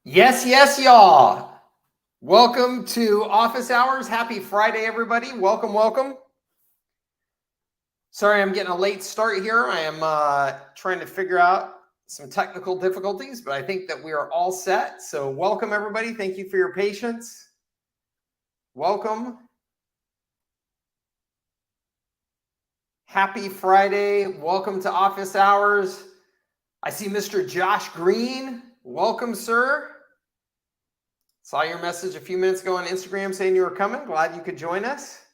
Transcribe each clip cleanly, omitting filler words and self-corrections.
Yes, y'all. Welcome to Office Hours. Happy Friday, everybody. Welcome. Sorry, I'm getting a late start here. I am trying to figure out some technical difficulties, but I think that we are all set. So welcome, everybody. Thank you for your patience. Welcome. Happy Friday. Welcome to Office Hours. I see Mr. Josh Green. Welcome, sir. Saw your message a few minutes ago on Instagram saying you were coming. Glad you could join us.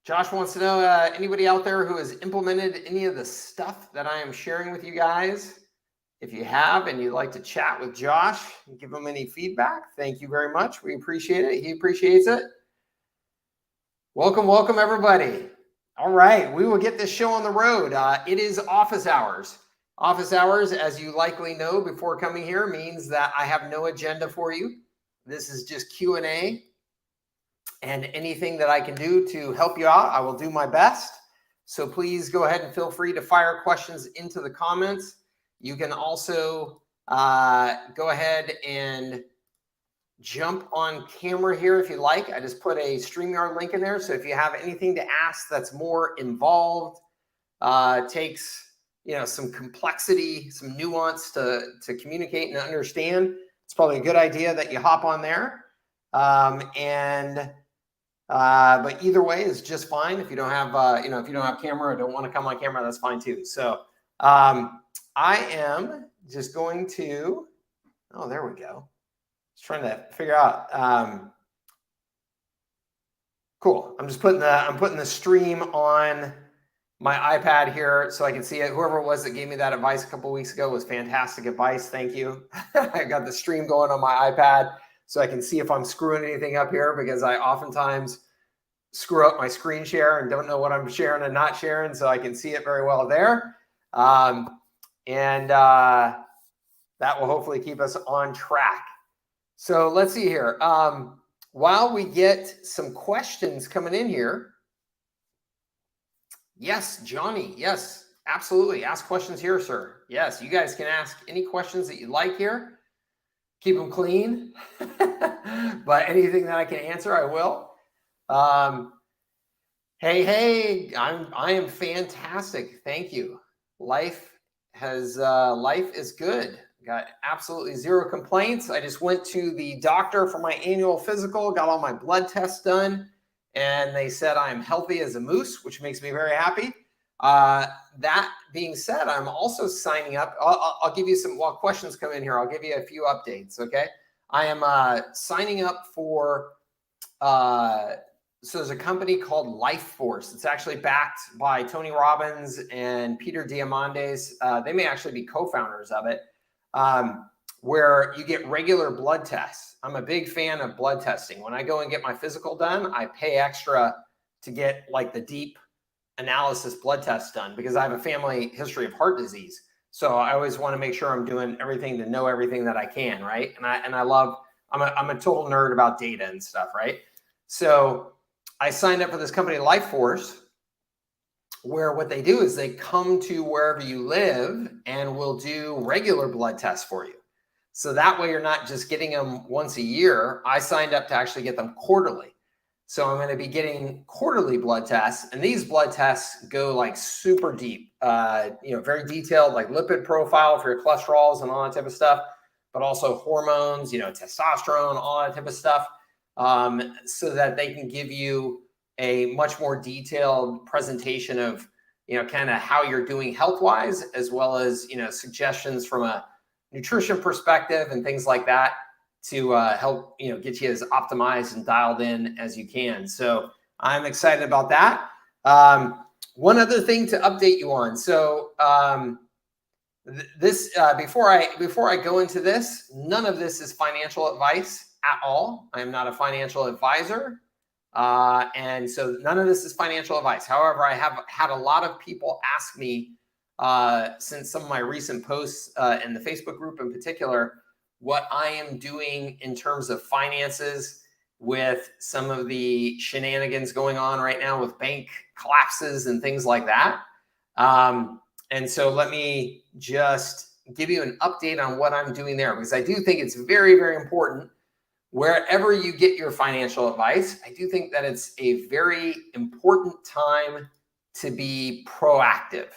Josh wants to know, anybody out there who has implemented any of the stuff that I am sharing with you guys? If you have and you'd like to chat with Josh and give him any feedback, thank you very much. We appreciate it. He appreciates it. Welcome, everybody. All right, we will get this show on the road. It is office hours. Office hours, as you likely know before coming here, means that I have no agenda for you. This is just Q&A. And anything that I can do to help you out, I will do my best. So please go ahead and feel free to fire questions into the comments. You can also go ahead and jump on camera here if you like. I just put a StreamYard link in there. So if you have anything to ask that's more involved, takes some complexity, some nuance to communicate and understand, it's probably a good idea that you hop on there. But either way is just fine. If you don't have, if you don't have camera or don't want to come on camera, that's fine too. So I am just going to, oh, there we go. Just trying to figure out. Cool. I'm putting the stream on my iPad here so I can see it. Whoever it was that gave me that advice a couple of weeks ago was fantastic advice. Thank you. I got the stream going on my iPad so I can see if I'm screwing anything up here, because I oftentimes screw up my screen share and don't know what I'm sharing and not sharing, so I can see it very well there. That will hopefully keep us on track. So let's see here. While we get some questions coming in here, yes, Johnny, yes, absolutely. Ask questions here, sir. Yes, you guys can ask any questions that you'd like here. Keep them clean, but anything that I can answer, I will. Hey, I am fantastic. Thank you. Life is good. Got absolutely zero complaints. I just went to the doctor for my annual physical, got all my blood tests done, and they said I'm healthy as a moose, which makes me very happy. That being said, I'm also signing up. I'll give you some, while questions come in here, I'll give you a few updates, okay? I am signing up for, so there's a company called LifeForce. It's actually backed by Tony Robbins and Peter Diamandis. They may actually be co-founders of it, where you get regular blood tests. I'm a big fan of blood testing. When I go and get my physical done, I pay extra to get like the deep analysis blood tests done, because I have a family history of heart disease. So I always want to make sure I'm doing everything to know everything that I can, right? And I love, I'm a total nerd about data and stuff, right? So I signed up for this company, LifeForce, where what they do is they come to wherever you live and will do regular blood tests for you. So that way you're not just getting them once a year. I signed up to actually get them quarterly. So I'm going to be getting quarterly blood tests, and these blood tests go like super deep, very detailed, like lipid profile for your cholesterols and all that type of stuff, but also hormones, testosterone, all that type of stuff, so that they can give you a much more detailed presentation of, kind of how you're doing health-wise, as well as, suggestions from a nutrition perspective and things like that, to help get you as optimized and dialed in as you can. So I'm excited about that. One other thing to update you on. So this before I go into this, none of this is financial advice at all. I am not a financial advisor, and so none of this is financial advice. However, I have had a lot of people ask me since some of my recent posts in the Facebook group in particular, what I am doing in terms of finances with some of the shenanigans going on right now with bank collapses and things like that. And so let me just give you an update on what I'm doing there, because I do think it's very, very important wherever you get your financial advice. I do think that it's a very important time to be proactive.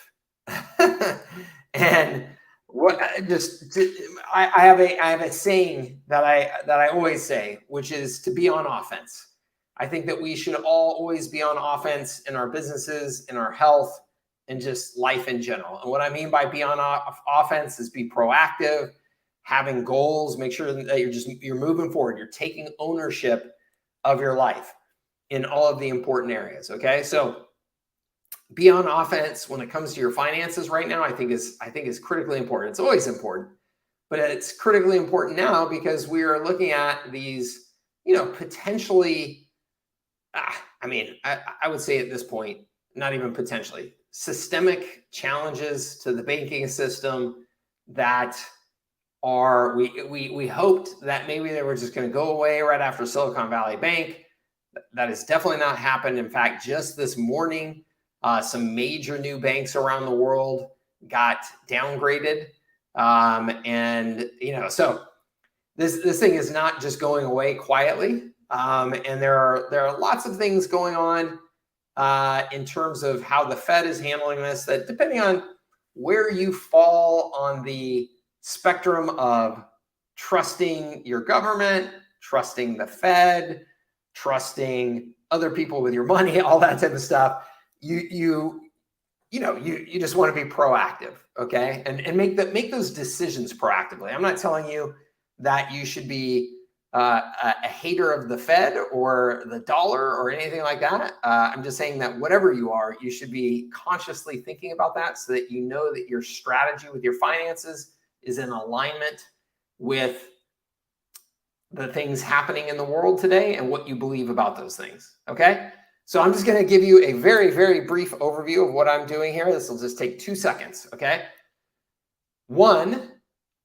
And what I have a saying that I always say, which is to be on offense. I think that we should all always be on offense in our businesses, in our health, and just life in general. And what I mean by be on offense is be proactive, having goals, make sure that you're moving forward. You're taking ownership of your life in all of the important areas. Okay. So be on offense when it comes to your finances right now, I think is critically important. It's always important, but it's critically important now because we are looking at these, potentially, I would say at this point, not even potentially, systemic challenges to the banking system that are, we hoped that maybe they were just going to go away right after Silicon Valley Bank. That has definitely not happened. In fact, just this morning, some major new banks around the world got downgraded. So this thing is not just going away quietly. And there are lots of things going on in terms of how the Fed is handling this, that depending on where you fall on the spectrum of trusting your government, trusting the Fed, trusting other people with your money, all that type of stuff, you just want to be proactive, okay? And make those decisions proactively. I'm not telling you that you should be a hater of the Fed or the dollar or anything like that. I'm just saying that whatever you are, you should be consciously thinking about that so that you know that your strategy with your finances is in alignment with the things happening in the world today and what you believe about those things, okay? So I'm just going to give you a very, very brief overview of what I'm doing here. This will just take 2 seconds, okay? One,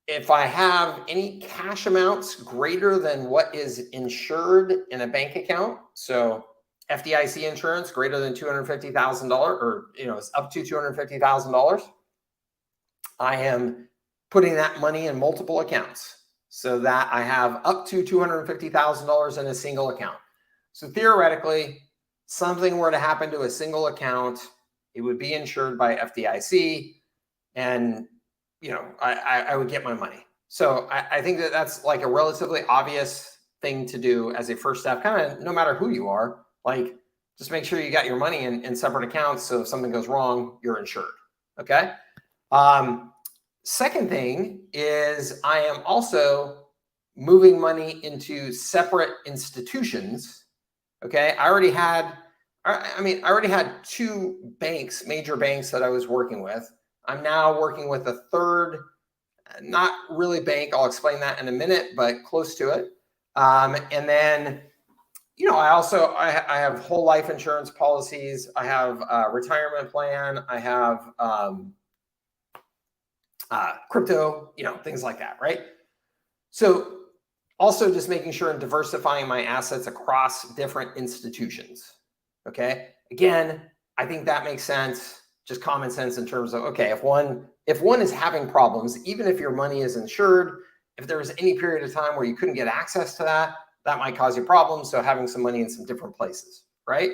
if I have any cash amounts greater than what is insured in a bank account, so FDIC insurance greater than $250,000, or it's up to $250,000, I am putting that money in multiple accounts so that I have up to $250,000 in a single account. So theoretically, something were to happen to a single account, it would be insured by FDIC, and I would get my money. So I think that that's like a relatively obvious thing to do as a first step, kind of no matter who you are, like just make sure you got your money in separate accounts. So if something goes wrong, you're insured. Okay. Second thing is I am also moving money into separate institutions. Okay. I already had 2 banks, major banks that I was working with. I'm now working with a third, not really bank. I'll explain that in a minute, but close to it. And then, I have whole life insurance policies. I have a retirement plan. I have crypto, things like that, right? So also just making sure and diversifying my assets across different institutions. Okay. Again, I think that makes sense. Just common sense in terms of, okay, if one is having problems, even if your money is insured, if there was any period of time where you couldn't get access to that, that might cause you problems. So having some money in some different places, right?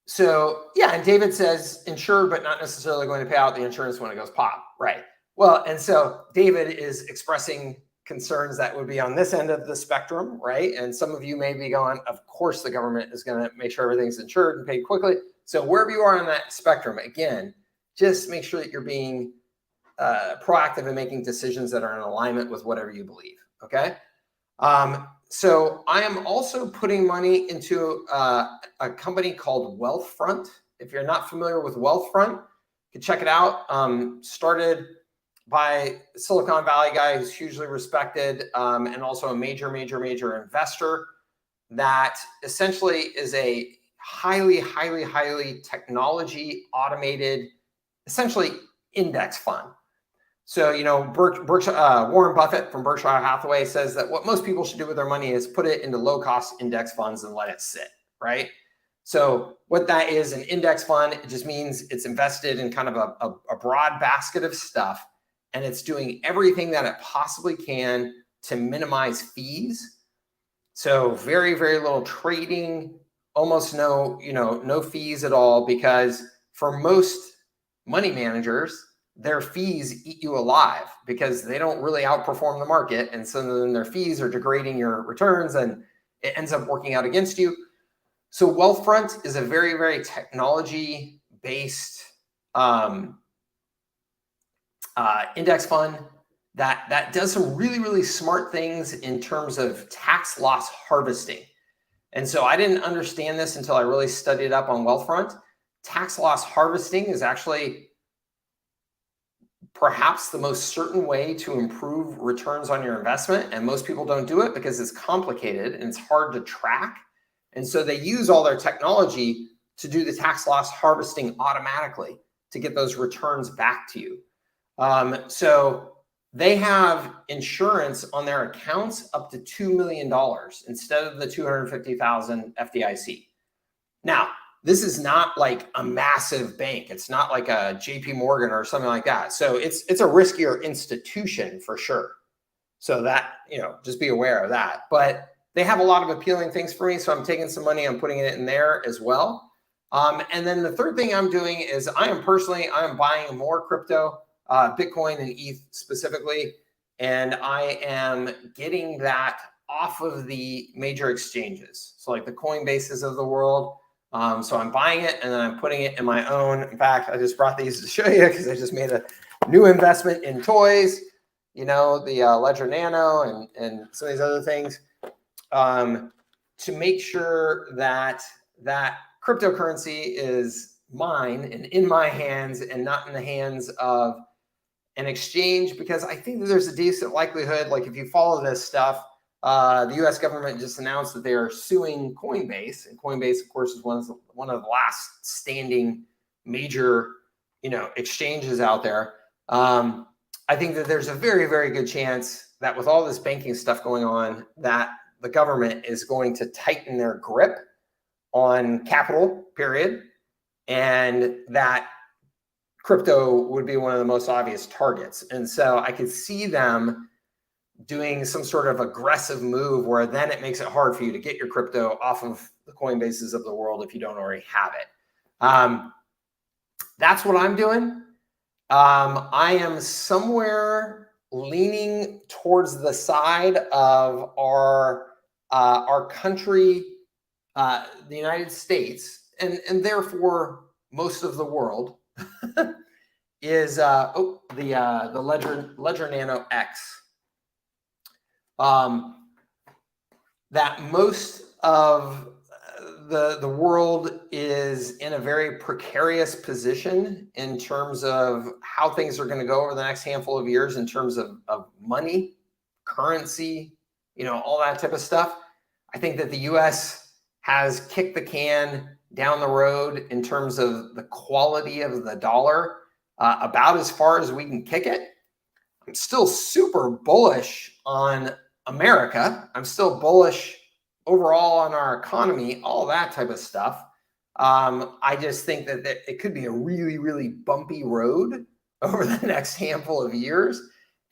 So yeah, and David says insured, but not necessarily going to pay out the insurance when it goes pop, right? Well, and so David is expressing concerns that would be on this end of the spectrum, right? And some of you may be going, of course, the government is going to make sure everything's insured and paid quickly. So wherever you are on that spectrum, again, just make sure that you're being proactive in making decisions that are in alignment with whatever you believe, okay? So I am also putting money into a company called Wealthfront. If you're not familiar with Wealthfront, you can check it out. Started by a Silicon Valley guy who's hugely respected, and also a major investor that essentially is a highly technology automated, essentially index fund. So, Warren Buffett from Berkshire Hathaway says that what most people should do with their money is put it into low-cost index funds and let it sit, right? So what that is, an index fund, it just means it's invested in kind of a broad basket of stuff and it's doing everything that it possibly can to minimize fees. So very, very little trading, almost no, no fees at all, because for most money managers, their fees eat you alive because they don't really outperform the market. And so then their fees are degrading your returns and it ends up working out against you. So Wealthfront is a very, very technology-based index fund that does some really, really smart things in terms of tax loss harvesting. And so I didn't understand this until I really studied up on Wealthfront. Tax loss harvesting is actually perhaps the most certain way to improve returns on your investment. And most people don't do it because it's complicated and it's hard to track. And so they use all their technology to do the tax loss harvesting automatically to get those returns back to you. So they have insurance on their accounts up to $2 million instead of the $250,000 FDIC. Now, this is not like a massive bank. It's not like a JP Morgan or something like that. So it's a riskier institution for sure. So that, just be aware of that. But they have a lot of appealing things for me. So I'm taking some money, I'm putting it in there as well. And then the third thing I'm doing is I am buying more crypto, Bitcoin and ETH specifically. And I am getting that off of the major exchanges. So like the Coinbases of the world. So I'm buying it and then I'm putting it in my own. In fact, I just brought these to show you because I just made a new investment in toys, the Ledger Nano and some of these other things, to make sure that cryptocurrency is mine and in my hands and not in the hands of an exchange, because I think that there's a decent likelihood, like if you follow this stuff, the U.S. government just announced that they are suing Coinbase, and Coinbase, of course, is one of the last standing major, exchanges out there. I think that there's a very, very good chance that with all this banking stuff going on, that the government is going to tighten their grip on capital, period, and that crypto would be one of the most obvious targets. And so I could see them doing some sort of aggressive move where then it makes it hard for you to get your crypto off of the Coinbases of the world if you don't already have it. That's what I'm doing. I am somewhere leaning towards the side of our country, the United States, and therefore most of the world is the Ledger Nano X. That most of the world is in a very precarious position in terms of how things are going to go over the next handful of years in terms of money, currency, all that type of stuff. I think that the U.S. has kicked the can down the road in terms of the quality of the dollar about as far as we can kick it. I'm still super bullish on America. I'm still bullish overall on our economy, all that type of stuff. I just think that it could be a really, really bumpy road over the next handful of years.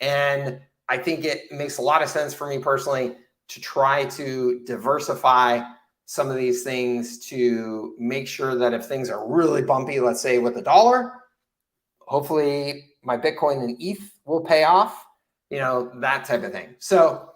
And I think it makes a lot of sense for me personally to try to diversify some of these things to make sure that if things are really bumpy, let's say with the dollar, hopefully my Bitcoin and ETH will pay off, that type of thing. So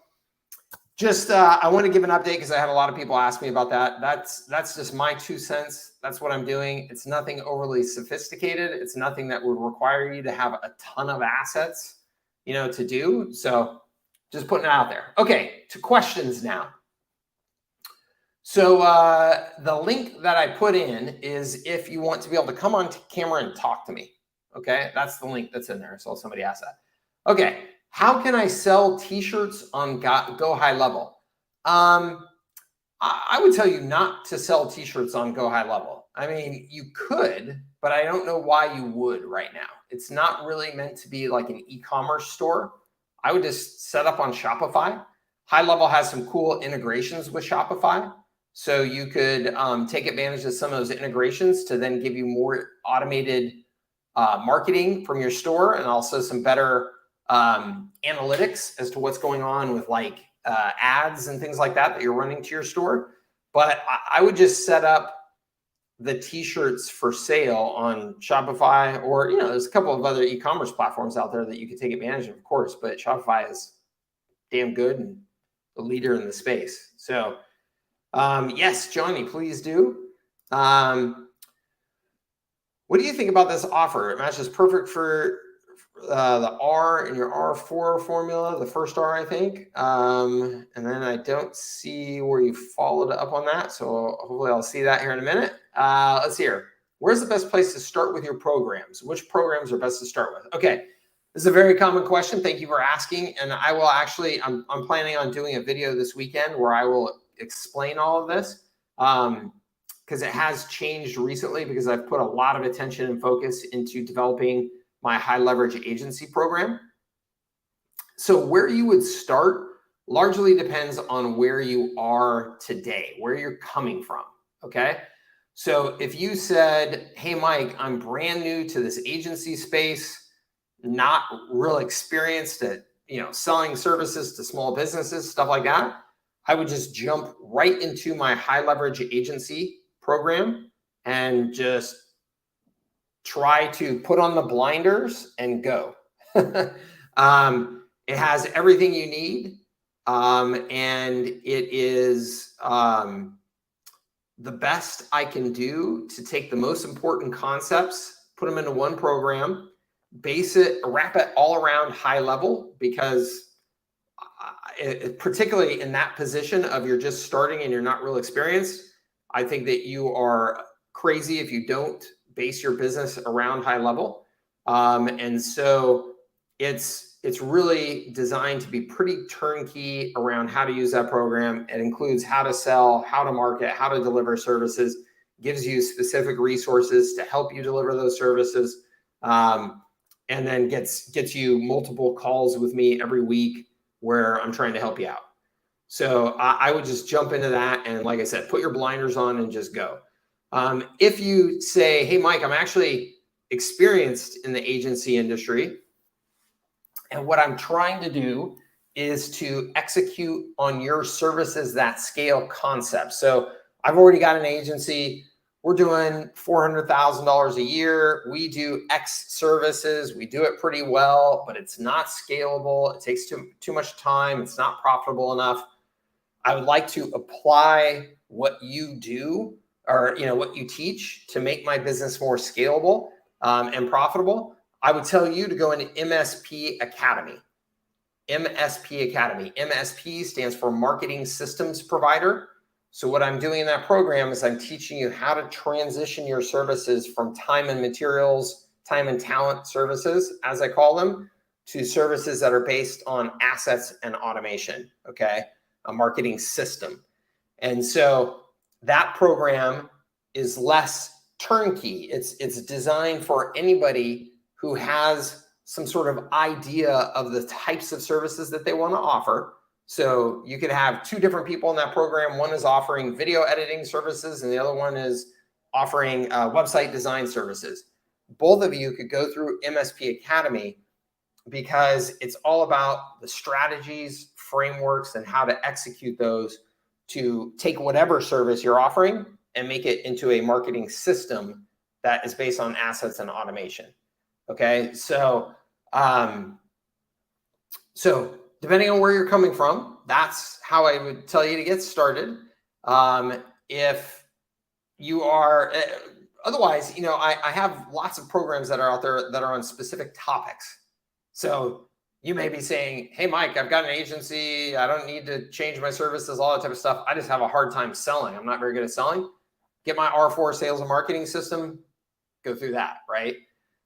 just, I want to give an update because I had a lot of people ask me about that. That's just my 2 cents. That's what I'm doing. It's nothing overly sophisticated. It's nothing that would require you to have a ton of assets, to do. So just putting it out there. Okay, to questions now. So the link that I put in is if you want to be able to come on camera and talk to me. Okay, that's the link that's in there. So somebody asked that. Okay, how can I sell t-shirts on Go HighLevel? I would tell you not to sell t-shirts on Go HighLevel. I mean, you could, but I don't know why you would right now. It's not really meant to be like an e-commerce store. I would just set up on Shopify. HighLevel has some cool integrations with Shopify. So you could take advantage of some of those integrations to then give you more automated marketing from your store and also some better analytics as to what's going on with like ads and things like that you're running to your store. But I would just set up the t-shirts for sale on Shopify, or, you know, there's a couple of other e-commerce platforms out there that you can take advantage of course, but Shopify is damn good and the leader in the space. So yes, Johnny, please do. What do you think about this offer? It matches perfect for the R in your R4 formula, the first R, I think. And then I don't see where you followed up on that. So hopefully I'll see that here in a minute. Let's see here. Where's the best place to start with your programs? Which programs are best to start with? Okay, this is a very common question. Thank you for asking. And I will actually, I'm planning on doing a video this weekend where I will explain all of this. Because it has changed recently, because I've put a lot of attention and focus into developing my high leverage agency program. So where you would start largely depends on where you are today, where you're coming from, okay? So if you said, hey, Mike, I'm brand new to this agency space, not real experienced at, you know, selling services to small businesses, stuff like that, I would just jump right into my high leverage agency program and just try to put on the blinders and go. It has everything you need. And it is the best I can do to take the most important concepts, put them into one program, wrap it all around high level, because particularly in that position of you're just starting and you're not real experienced, I think that you are crazy if you don't base your business around high level. And so it's really designed to be pretty turnkey around how to use that program. It includes how to sell, how to market, how to deliver services, gives you specific resources to help you deliver those services, and then gets you multiple calls with me every week where I'm trying to help you out. So I would just jump into that. And like I said, put your blinders on and just go. If you say, hey, Mike, I'm actually experienced in the agency industry, and what I'm trying to do is to execute on your services that scale concept. So I've already got an agency. We're doing $400,000 a year. We do X services. We do it pretty well, but it's not scalable. It takes too much time. It's not profitable enough. I would like to apply what you do, or, you know, what you teach, to make my business more scalable and profitable. I would tell you to go into MSP Academy. MSP Academy. MSP stands for Marketing Systems Provider. So what I'm doing in that program is I'm teaching you how to transition your services from time and materials, time and talent services, as I call them, to services that are based on assets and automation, okay? A marketing system. And so that program is less turnkey. It's designed for anybody who has some sort of idea of the types of services that they want to offer. So you could have two different people in that program. One is offering video editing services, and the other one is offering website design services. Both of you could go through MSP Academy, because it's all about the strategies, frameworks, and how to execute those to take whatever service you're offering and make it into a marketing system that is based on assets and automation. Okay, so depending on where you're coming from, that's how I would tell you to get started. If you are, otherwise, you know, I have lots of programs that are out there that are on specific topics. So you may be saying, hey, Mike, I've got an agency. I don't need to change my services, all that type of stuff. I just have a hard time selling. I'm not very good at selling. Get my R4 sales and marketing system, go through that, right?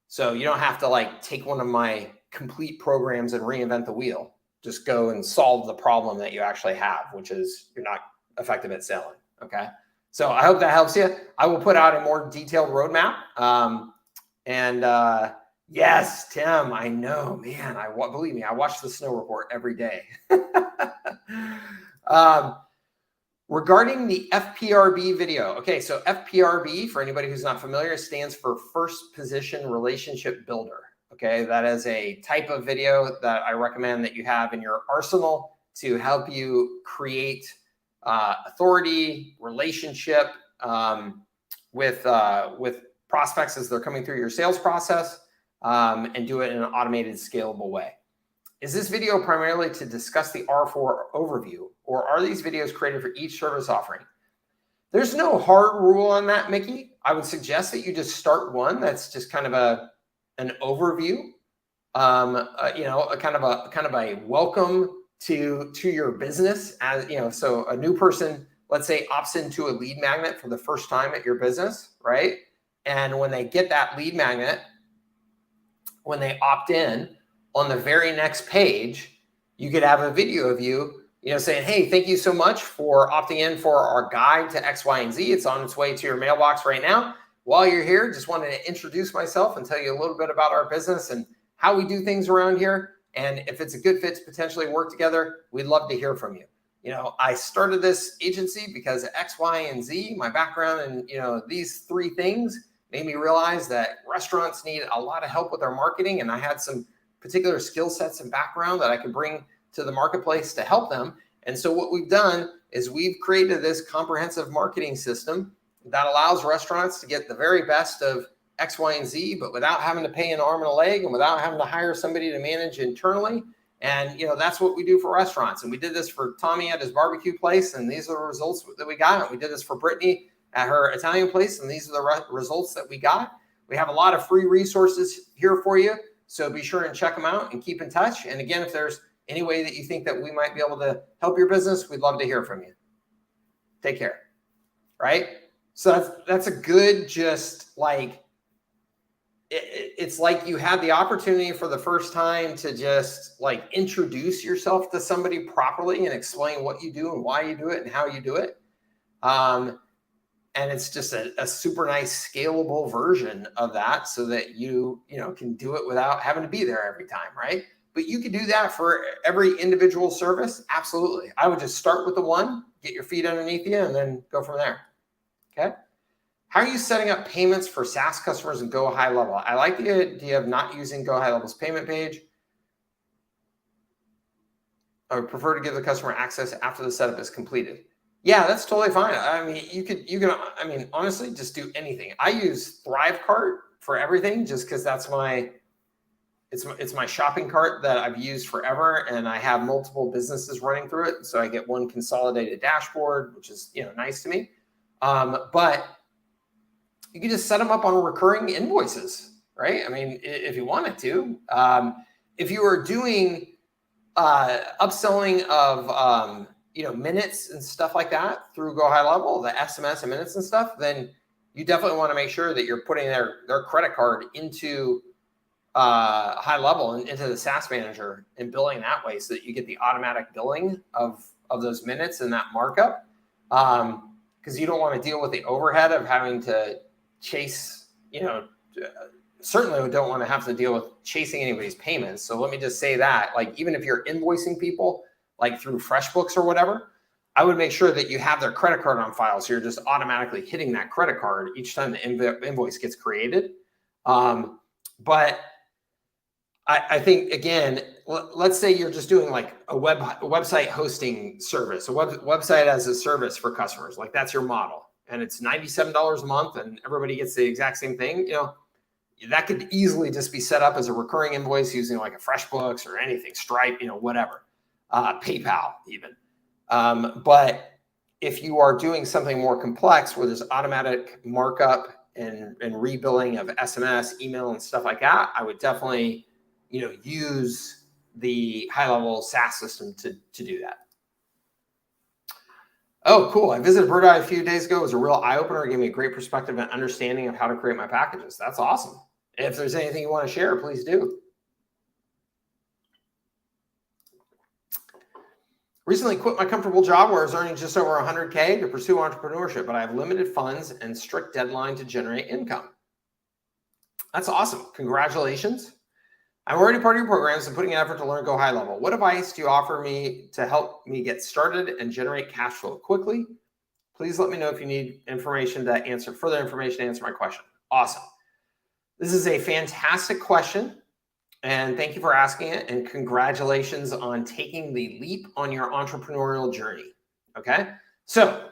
So you don't have to like take one of my complete programs and reinvent the wheel. Just go and solve the problem that you actually have, which is you're not effective at selling, okay? So I hope that helps you. I will put out a more detailed roadmap. Yes, Tim, I know, man. Believe me, I watch the snow report every day. Regarding the FPRB video. Okay, so FPRB, for anybody who's not familiar, stands for First Position Relationship Builder. Okay, that is a type of video that I recommend that you have in your arsenal to help you create authority, relationship with prospects as they're coming through your sales process, and do it in an automated, scalable way. Is this video primarily to discuss the R4 overview, or are these videos created for each service offering? There's no hard rule on that, Mickey. I would suggest that you just start one that's just kind of an overview, you know, a kind of a welcome to your business, as you know. So a new person, let's say, opts into a lead magnet for the first time at your business, right? And when they get that lead magnet, when they opt in, on the very next page, you could have a video of you, you know, saying, hey, thank you so much for opting in for our guide to X, Y, and Z. It's on its way to your mailbox right now. While you're here, just wanted to introduce myself and tell you a little bit about our business and how we do things around here. And if it's a good fit to potentially work together, we'd love to hear from you. You know, I started this agency because X, Y, and Z, my background, and, you know, these three things made me realize that restaurants need a lot of help with their marketing. And I had some particular skill sets and background that I could bring to the marketplace to help them. And so what we've done is we've created this comprehensive marketing system that allows restaurants to get the very best of X, Y, and Z, but without having to pay an arm and a leg and without having to hire somebody to manage internally. And, you know, that's what we do for restaurants. And we did this for Tommy at his barbecue place, and these are the results that we got. We did this for Brittany at her Italian place, and these are the results that we got. We have a lot of free resources here for you. So be sure and check them out and keep in touch. And again, if there's any way that you think that we might be able to help your business, we'd love to hear from you. Take care. Right? So that's a good, just like, it's like you had the opportunity for the first time to just like introduce yourself to somebody properly and explain what you do and why you do it and how you do it. And it's just a super nice scalable version of that so that you know, can do it without having to be there every time, right? But you could do that for every individual service. Absolutely. I would just start with the one, get your feet underneath you, and then go from there. Okay. How are you setting up payments for SaaS customers in Go HighLevel? I like the idea of not using Go HighLevel's payment page. I would prefer to give the customer access after the setup is completed. Yeah, that's totally fine. I mean, you can, I mean, honestly, just do anything. I use ThriveCart for everything just because that's it's my shopping cart that I've used forever. And I have multiple businesses running through it. So I get one consolidated dashboard, which is, you know, nice to me. But you can just set them up on recurring invoices, right? I mean, if you wanted to, if you are doing upselling of, you know, minutes and stuff like that through Go HighLevel, the SMS and minutes and stuff, then you definitely want to make sure that you're putting their credit card into HighLevel and into the SaaS manager and billing that way so that you get the automatic billing of those minutes and that markup. Because you don't want to deal with the overhead of having to chase, you know, certainly we don't want to have to deal with chasing anybody's payments. So let me just say that, like, even if you're invoicing people, like through FreshBooks or whatever, I would make sure that you have their credit card on file. So you're just automatically hitting that credit card each time the invoice gets created. But I think, again, let's say you're just doing like a website hosting service, a website as a service for customers. Like that's your model. And it's $97 a month and everybody gets the exact same thing. You know, that could easily just be set up as a recurring invoice using like a FreshBooks or anything, Stripe, you know, whatever. PayPal even. But if you are doing something more complex where there's automatic markup and rebilling of SMS, email, and stuff like that, I would definitely, you know, use the HighLevel SaaS system to do that. Oh, cool. I visited Bird Eye a few days ago. It was a real eye-opener. It gave me a great perspective and understanding of how to create my packages. That's awesome. If there's anything you want to share, please do. Recently quit my comfortable job where I was earning just over 100K to pursue entrepreneurship, but I have limited funds and strict deadline to generate income. That's awesome. Congratulations. I'm already part of your programs and putting an effort to learn Go HighLevel. What advice do you offer me to help me get started and generate cash flow quickly? Please let me know if you need information to answer, further information to answer my question. Awesome. This is a fantastic question. And thank you for asking it. And congratulations on taking the leap on your entrepreneurial journey. Okay. So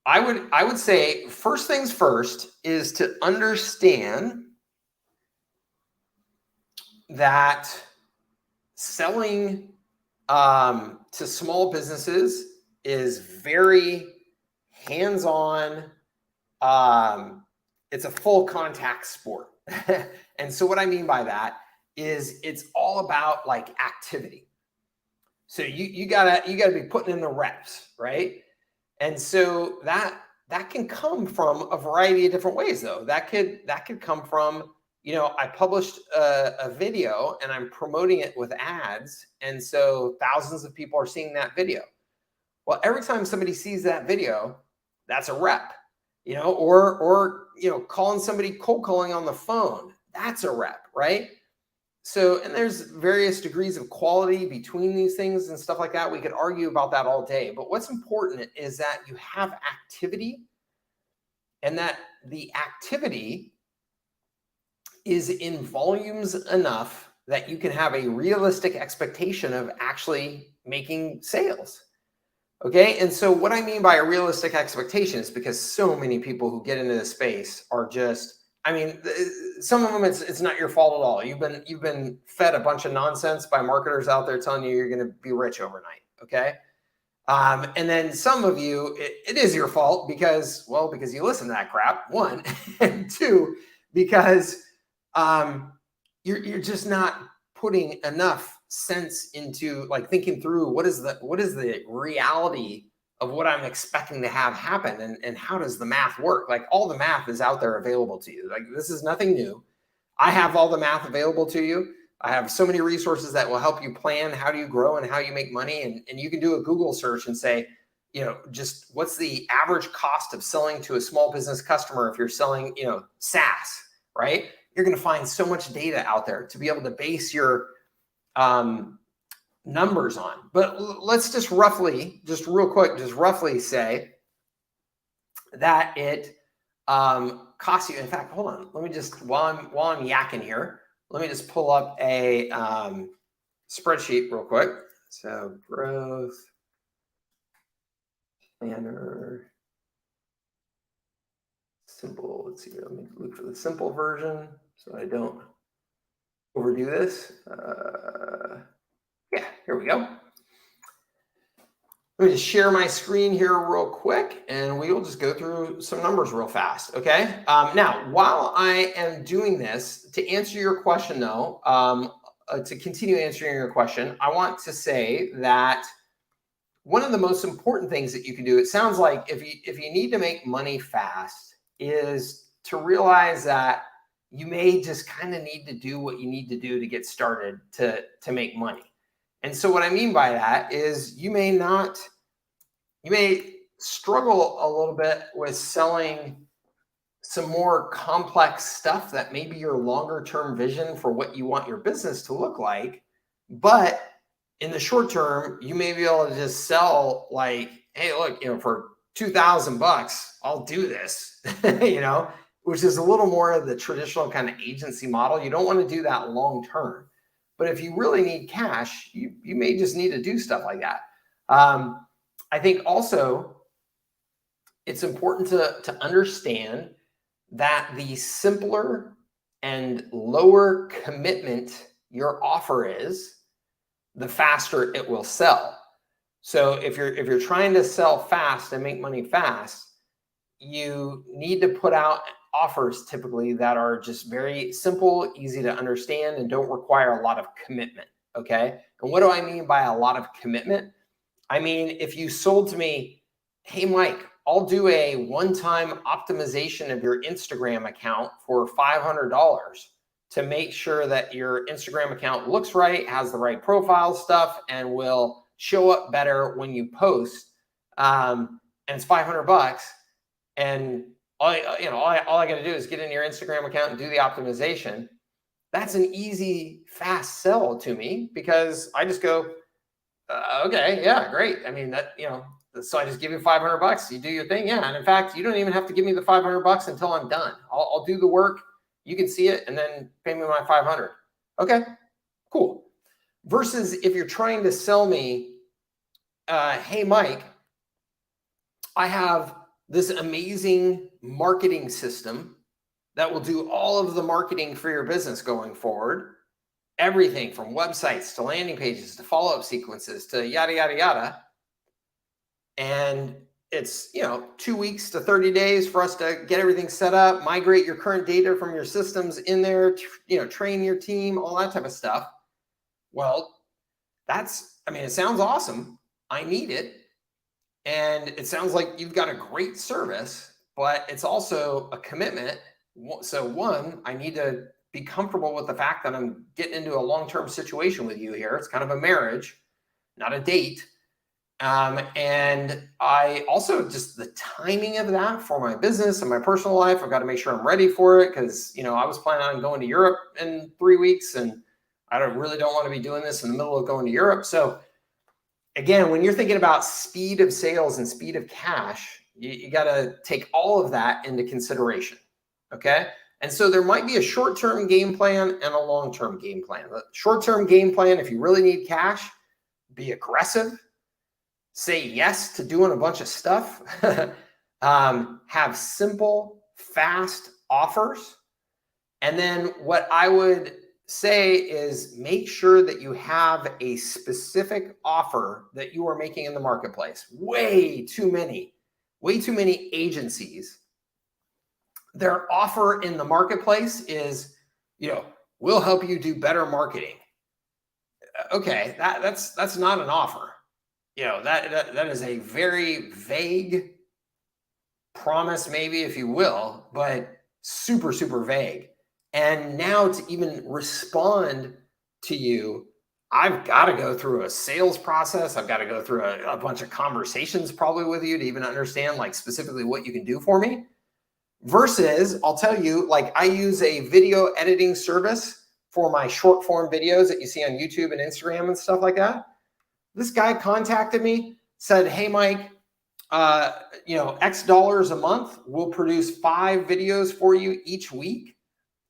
I would say first things first is to understand that selling to small businesses is very hands-on. It's a full contact sport. And so what I mean by that is it's all about like activity. So you gotta be putting in the reps, right? And so that can come from a variety of different ways, though. That could come from, I published a video and I'm promoting it with ads, and so thousands of people are seeing that video. Well, every time somebody sees that video, that's a rep, or calling somebody cold calling on the phone, that's a rep, right? So, and there's various degrees of quality between these things and stuff like that. We could argue about that all day. But what's important is that you have activity, and that the activity is in volumes enough that you can have a realistic expectation of actually making sales. Okay. And so what I mean by a realistic expectation is because so many people who get into this space are just, some of them it's not your fault at all. You've been fed a bunch of nonsense by marketers out there telling you you're going to be rich overnight. Okay. And then some of you, it is your fault because you listen to that crap, one, and two, because you're just not putting enough sense into like thinking through what is the reality of what I'm expecting to have happen, and how does the math work? Like all the math is out there available to you. Like this is nothing new. I have all the math available to you. I have so many resources that will help you plan how do you grow and how you make money. And you can do a Google search and say, just what's the average cost of selling to a small business customer if you're selling, SaaS, right? You're going to find so much data out there to be able to base your numbers on. But let's just roughly say that it costs you. In fact, hold on. Let me just, while I'm yakking here, let me just pull up a spreadsheet real quick. So growth planner, simple. Let's see. Let me look for the simple version so I don't overdo this. Yeah, here we go. Let me just share my screen here real quick, and we will just go through some numbers real fast, okay? Now, while I am doing this, to answer your question, though, to continue answering your question, I want to say that one of the most important things that you can do, it sounds like if you need to make money fast, is to realize that you may just kind of need to do what you need to do to get started to make money. And so what I mean by that is you may struggle a little bit with selling some more complex stuff that may be your longer term vision for what you want your business to look like. But in the short term, you may be able to just sell like, hey, look, for $2,000, I'll do this, which is a little more of the traditional kind of agency model. You don't want to do that long term. But if you really need cash, you may just need to do stuff like that. I think also it's important to understand that the simpler and lower commitment your offer is, the faster it will sell. So if you're trying to sell fast and make money fast, you need to put out offers typically that are just very simple, easy to understand, and don't require a lot of commitment. Okay. And what do I mean by a lot of commitment? I mean, if you sold to me, hey, Mike, I'll do a one-time optimization of your Instagram account for $500 to make sure that your Instagram account looks right, has the right profile stuff, and will show up better when you post. And it's $500. And all I got to do is get in your Instagram account and do the optimization. That's an easy, fast sell to me because I just go, okay, yeah, great. I mean, so I just give you $500. You do your thing. Yeah. And in fact, you don't even have to give me the $500 until I'm done. I'll do the work. You can see it and then pay me my $500. Okay, cool. Versus if you're trying to sell me, hey, Mike, I have this amazing marketing system that will do all of the marketing for your business going forward. Everything from websites to landing pages to follow-up sequences to yada, yada, yada. And it's, 2 weeks to 30 days for us to get everything set up, migrate your current data from your systems in there, train your team, all that type of stuff. Well, it sounds awesome. I need it. And it sounds like you've got a great service, but it's also a commitment. So one, I need to be comfortable with the fact that I'm getting into a long-term situation with you here. It's kind of a marriage, not a date. And I also, just the timing of that for my business and my personal life, I've got to make sure I'm ready for it because, I was planning on going to Europe in 3 weeks and I really don't want to be doing this in the middle of going to Europe. So again, when you're thinking about speed of sales and speed of cash, you got to take all of that into consideration. Okay. And so there might be a short-term game plan and a long-term game plan. The short-term game plan, if you really need cash, be aggressive, say yes to doing a bunch of stuff, have simple, fast offers. And then what I would say is make sure that you have a specific offer that you are making in the marketplace. Way too many agencies, their offer in the marketplace is, we'll help you do better marketing. Okay, that's not an offer. That is a very vague promise, maybe, if you will, but super, super vague. And now to even respond to you, I've got to go through a sales process. I've got to go through a bunch of conversations probably with you to even understand like specifically what you can do for me. Versus, I'll tell you, like I use a video editing service for my short form videos that you see on YouTube and Instagram and stuff like that. This guy contacted me, said, hey, Mike, X dollars a month, we'll produce 5 videos for you each week.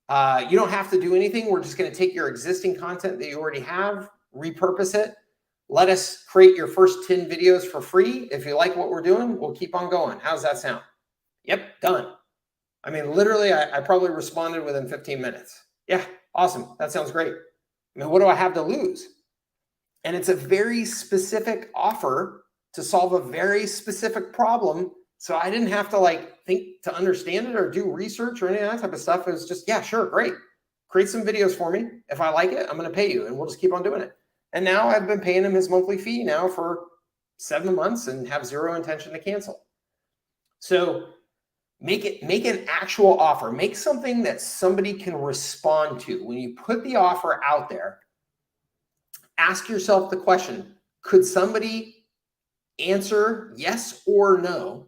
You don't have to do anything. We're just going to take your existing content that you already have, repurpose it. Let us create your first 10 videos for free. If you like what we're doing, we'll keep on going. How's that sound? Yep, done. Literally, I probably responded within 15 minutes. Yeah, awesome. That sounds great. What do I have to lose? And it's a very specific offer to solve a very specific problem. So I didn't have to think to understand it or do research or any of that type of stuff. It was just, yeah, sure, great. Create some videos for me. If I like it, I'm going to pay you and we'll just keep on doing it. And now I've been paying him his monthly fee now for 7 months and have zero intention to cancel. So make an actual offer. Make something that somebody can respond to. When you put the offer out there, ask yourself the question, could somebody answer yes or no?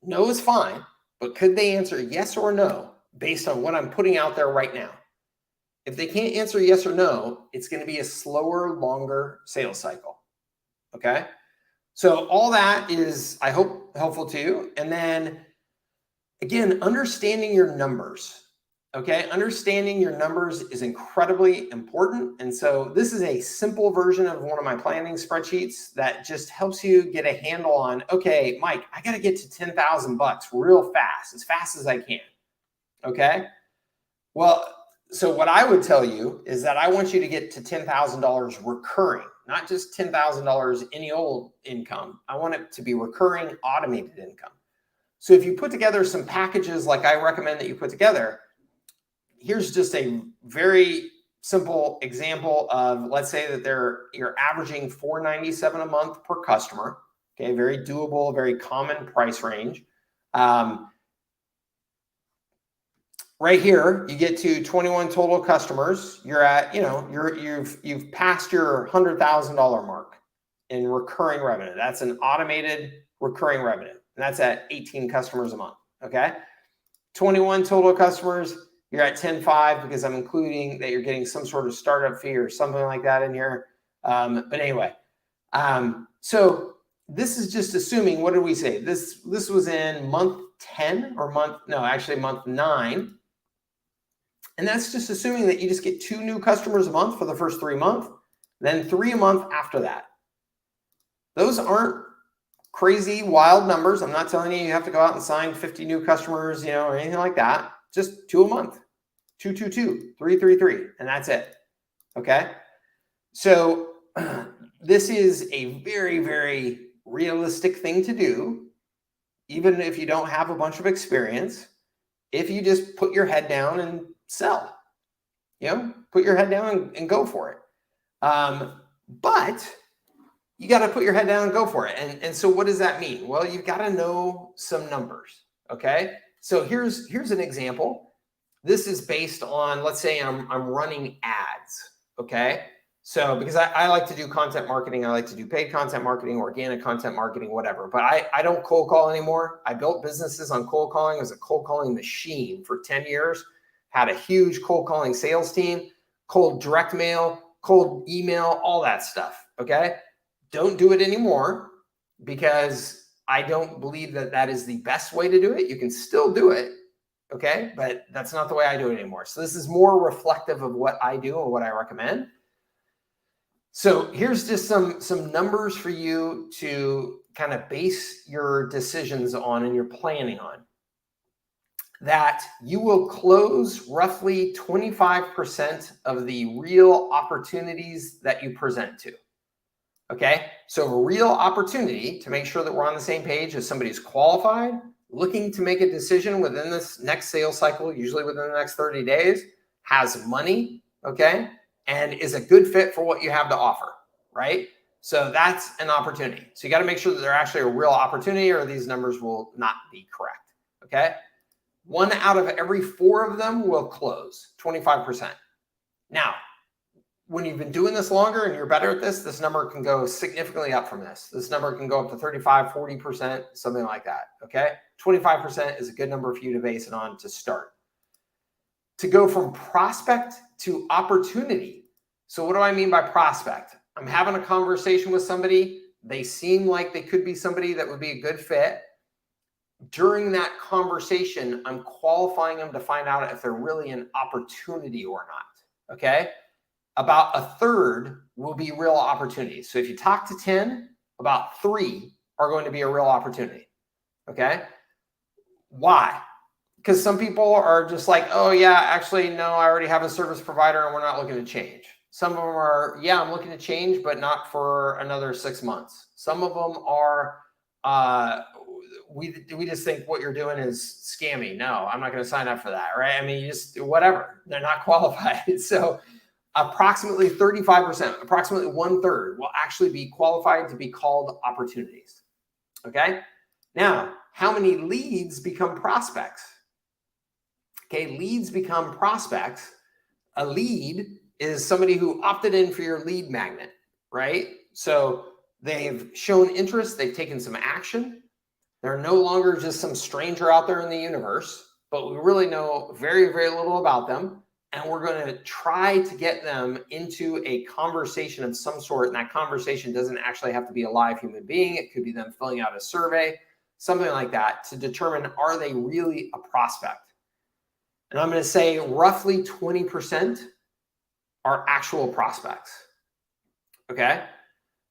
No is fine, but could they answer yes or no based on what I'm putting out there right now? If they can't answer yes or no, it's going to be a slower, longer sales cycle. Okay. So all that is, I hope, helpful to you. And then again, understanding your numbers. Okay. Understanding your numbers is incredibly important. And so this is a simple version of one of my planning spreadsheets that just helps you get a handle on, okay, Mike, I got to get to $10,000 real fast as I can. Okay. Well, so what I would tell you is that I want you to get to $10,000 recurring, not just $10,000 any old income. I want it to be recurring automated income. So if you put together some packages like I recommend that you put together, here's just a very simple example of, let's say that you're averaging $497 a month per customer. Okay, very doable, very common price range. Right here, you get to 21 total customers. You're at, you've passed your $100,000 mark in recurring revenue. That's an automated recurring revenue, and that's at 18 customers a month. Okay, 21 total customers. You're at 10.5 because I'm including that you're getting some sort of startup fee or something like that in here. But anyway, so this is just assuming, what did we say? This was in month 10 or month 9. And that's just assuming that you just get 2 new customers a month for the first 3 months, then 3 a month after that. Those aren't crazy wild numbers. I'm not telling you have to go out and sign 50 new customers, or anything like that. Just 2 a month, 2, 2, 2, 3, 3, 3, and that's it. Okay. So this is a very, very realistic thing to do, even if you don't have a bunch of experience. If you just put your head down and sell, put your head down and go for it. But you got to put your head down and go for it. And so what does that mean? Well, you've got to know some numbers. Okay. So here's an example. This is based on, let's say I'm running ads. Okay. So because I like to do content marketing, I like to do paid content marketing, organic content marketing, whatever. But I don't cold call anymore. I built businesses on cold calling. I was a cold calling machine for 10 years, had a huge cold calling sales team, cold direct mail, cold email, all that stuff. Okay. Don't do it anymore because I don't believe that is the best way to do it. You can still do it. Okay. But that's not the way I do it anymore. So this is more reflective of what I do and what I recommend. So here's just some numbers for you to kind of base your decisions on and your planning on. That you will close roughly 25% of the real opportunities that you present to. Okay, so a real opportunity, to make sure that we're on the same page, is somebody who's qualified, looking to make a decision within this next sales cycle, usually within the next 30 days, has money, okay, and is a good fit for what you have to offer, right? So that's an opportunity. So you got to make sure that they're actually a real opportunity, or these numbers will not be correct, okay? 1 out of every 4 of them will close, 25%. Now, when you've been doing this longer and you're better at this number can go significantly up from this. This number can go up to 35, 40%, something like that, okay? 25% is a good number for you to base it on to start. To go from prospect to opportunity. So what do I mean by prospect? I'm having a conversation with somebody. They seem like they could be somebody that would be a good fit. During that conversation, I'm qualifying them to find out if they're really an opportunity or not, okay? About a third will be real opportunities. So if you talk to 10, about 3 are going to be a real opportunity, okay? Why? Because some people are just like, oh yeah, actually, no, I already have a service provider and we're not looking to change. Some of them are, yeah, I'm looking to change, but not for another 6 months. Some of them are, we just think what you're doing is scammy. No, I'm not going to sign up for that, right? I mean, you just, whatever, they're not qualified. So approximately 35%, approximately 1/3 will actually be qualified to be called opportunities. Okay. Now, how many leads become prospects? Okay. Leads become prospects. A lead is somebody who opted in for your lead magnet, right? So they've shown interest. They've taken some action. They're no longer just some stranger out there in the universe, but we really know very, very little about them. And we're going to try to get them into a conversation of some sort. And that conversation doesn't actually have to be a live human being. It could be them filling out a survey, something like that, to determine, are they really a prospect? And I'm going to say roughly 20% are actual prospects. Okay.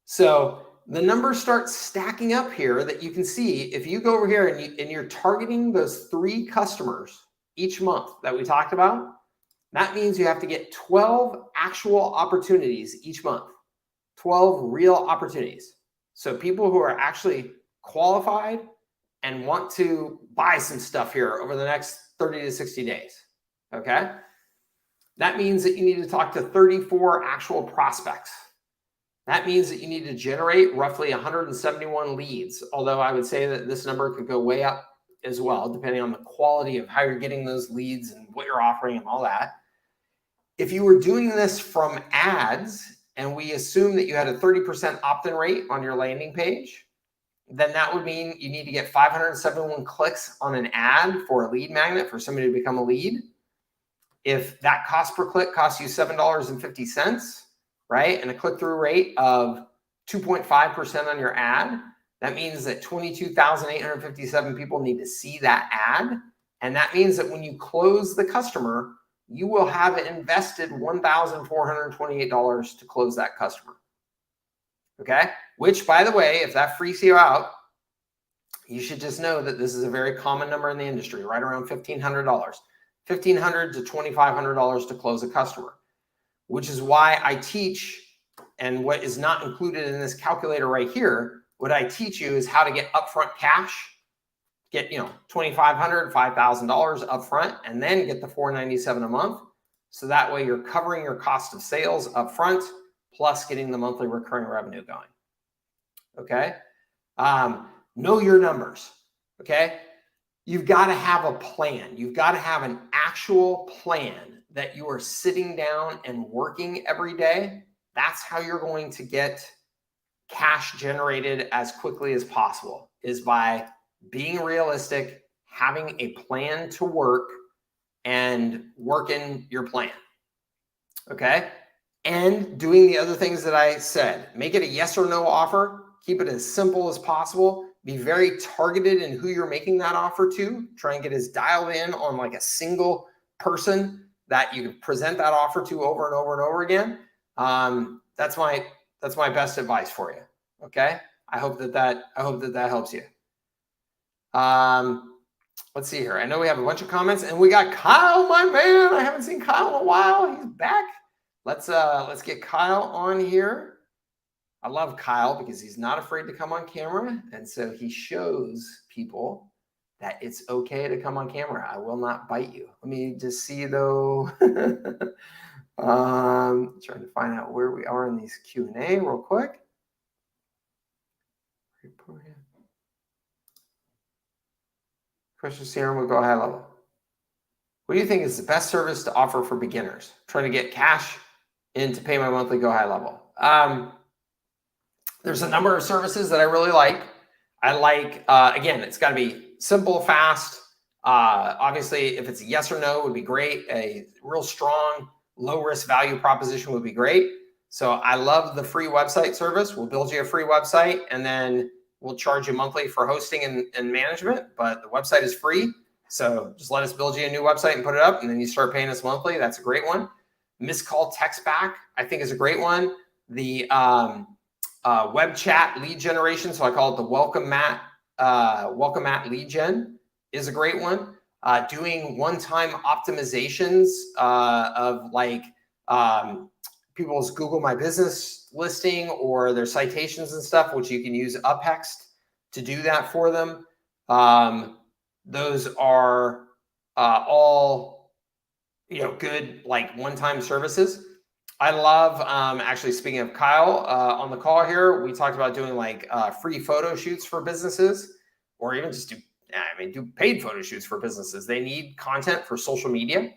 So the numbers start stacking up here that you can see. If you go over here and you're targeting those 3 customers each month that we talked about, that means you have to get 12 actual opportunities each month, 12 real opportunities. So people who are actually qualified and want to buy some stuff here over the next 30 to 60 days, okay? That means that you need to talk to 34 actual prospects. That means that you need to generate roughly 171 leads, although I would say that this number could go way up as well, depending on the quality of how you're getting those leads and what you're offering and all that. If you were doing this from ads, and we assume that you had a 30% opt-in rate on your landing page, then that would mean you need to get 571 clicks on an ad for a lead magnet for somebody to become a lead. If that cost per click costs you $7.50, right, and a click-through rate of 2.5% on your ad, that means that 22,857 people need to see that ad. And that means that when you close the customer, you will have invested $1,428 to close that customer. Okay? Which, by the way, if that freaks you out, you should just know that this is a very common number in the industry, right around $1,500. $1,500 to $2,500 to close a customer, which is why I teach, and what is not included in this calculator right here, what I teach you is how to get upfront cash, get $2,500, $5,000 upfront, and then get the $497 a month. So that way you're covering your cost of sales upfront, plus getting the monthly recurring revenue going. Okay. Know your numbers. Okay. You've got to have a plan. You've got to have an actual plan that you are sitting down and working every day. That's how you're going to get cash generated as quickly as possible, is by being realistic, having a plan to work, and working your plan. Okay. And doing the other things that I said. Make it a yes or no offer. Keep it as simple as possible. Be very targeted in who you're making that offer to. Try and get as dialed in on like a single person that you can present that offer to over and over and over again. That's my best advice for you. Okay. I hope that helps you. Let's see here. I know we have a bunch of comments, and we got Kyle, my man. I haven't seen Kyle in a while. He's back. Let's get Kyle on here. I love Kyle because he's not afraid to come on camera. And so he shows people that it's okay to come on camera. I will not bite you. Let me just see though. Trying to find out where we are in these Q&A real quick. Question serum will go high level. What do you think is the best service to offer for beginners trying to get cash in to pay my monthly go high level? There's a number of services that I really like. I like, again, it's got to be simple, fast. Obviously, if it's a yes or no, would be great. A real strong, low risk value proposition would be great. So I love the free website service. We'll build you a free website, and then we'll charge you monthly for hosting and management, but the website is free. So just let us build you a new website and put it up, and then you start paying us monthly. That's a great one. Missed call text back, I think, is a great one. The web chat lead generation, so I call it the welcome mat lead gen, is a great one. Doing one-time optimizations of like people's Google My Business listing or their citations and stuff, which you can use Uphext to do that for them. Those are all good like one-time services. I love, actually, speaking of Kyle, on the call here, we talked about doing like free photo shoots for businesses, or even just do paid photo shoots for businesses. They need content for social media.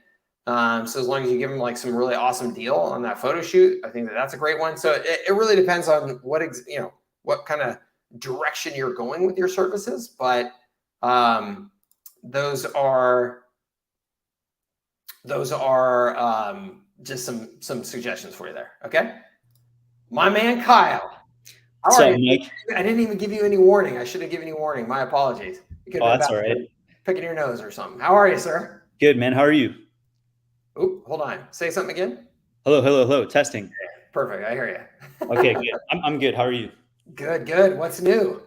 So as long as you give them like some really awesome deal on that photo shoot, I think that's a great one. So it really depends on what kind of direction you're going with your services, but those are just some suggestions for you there. Okay. My man, Kyle. What's up, Mike? I didn't even give you any warning. I should have given you warning. My apologies. Oh, that's all right. Picking your nose or something. How are you, sir? Good, man. How are you? Oh, hold on. Say something again. Hello. Testing. Perfect. I hear you. Okay, good. I'm good. How are you? Good. What's new?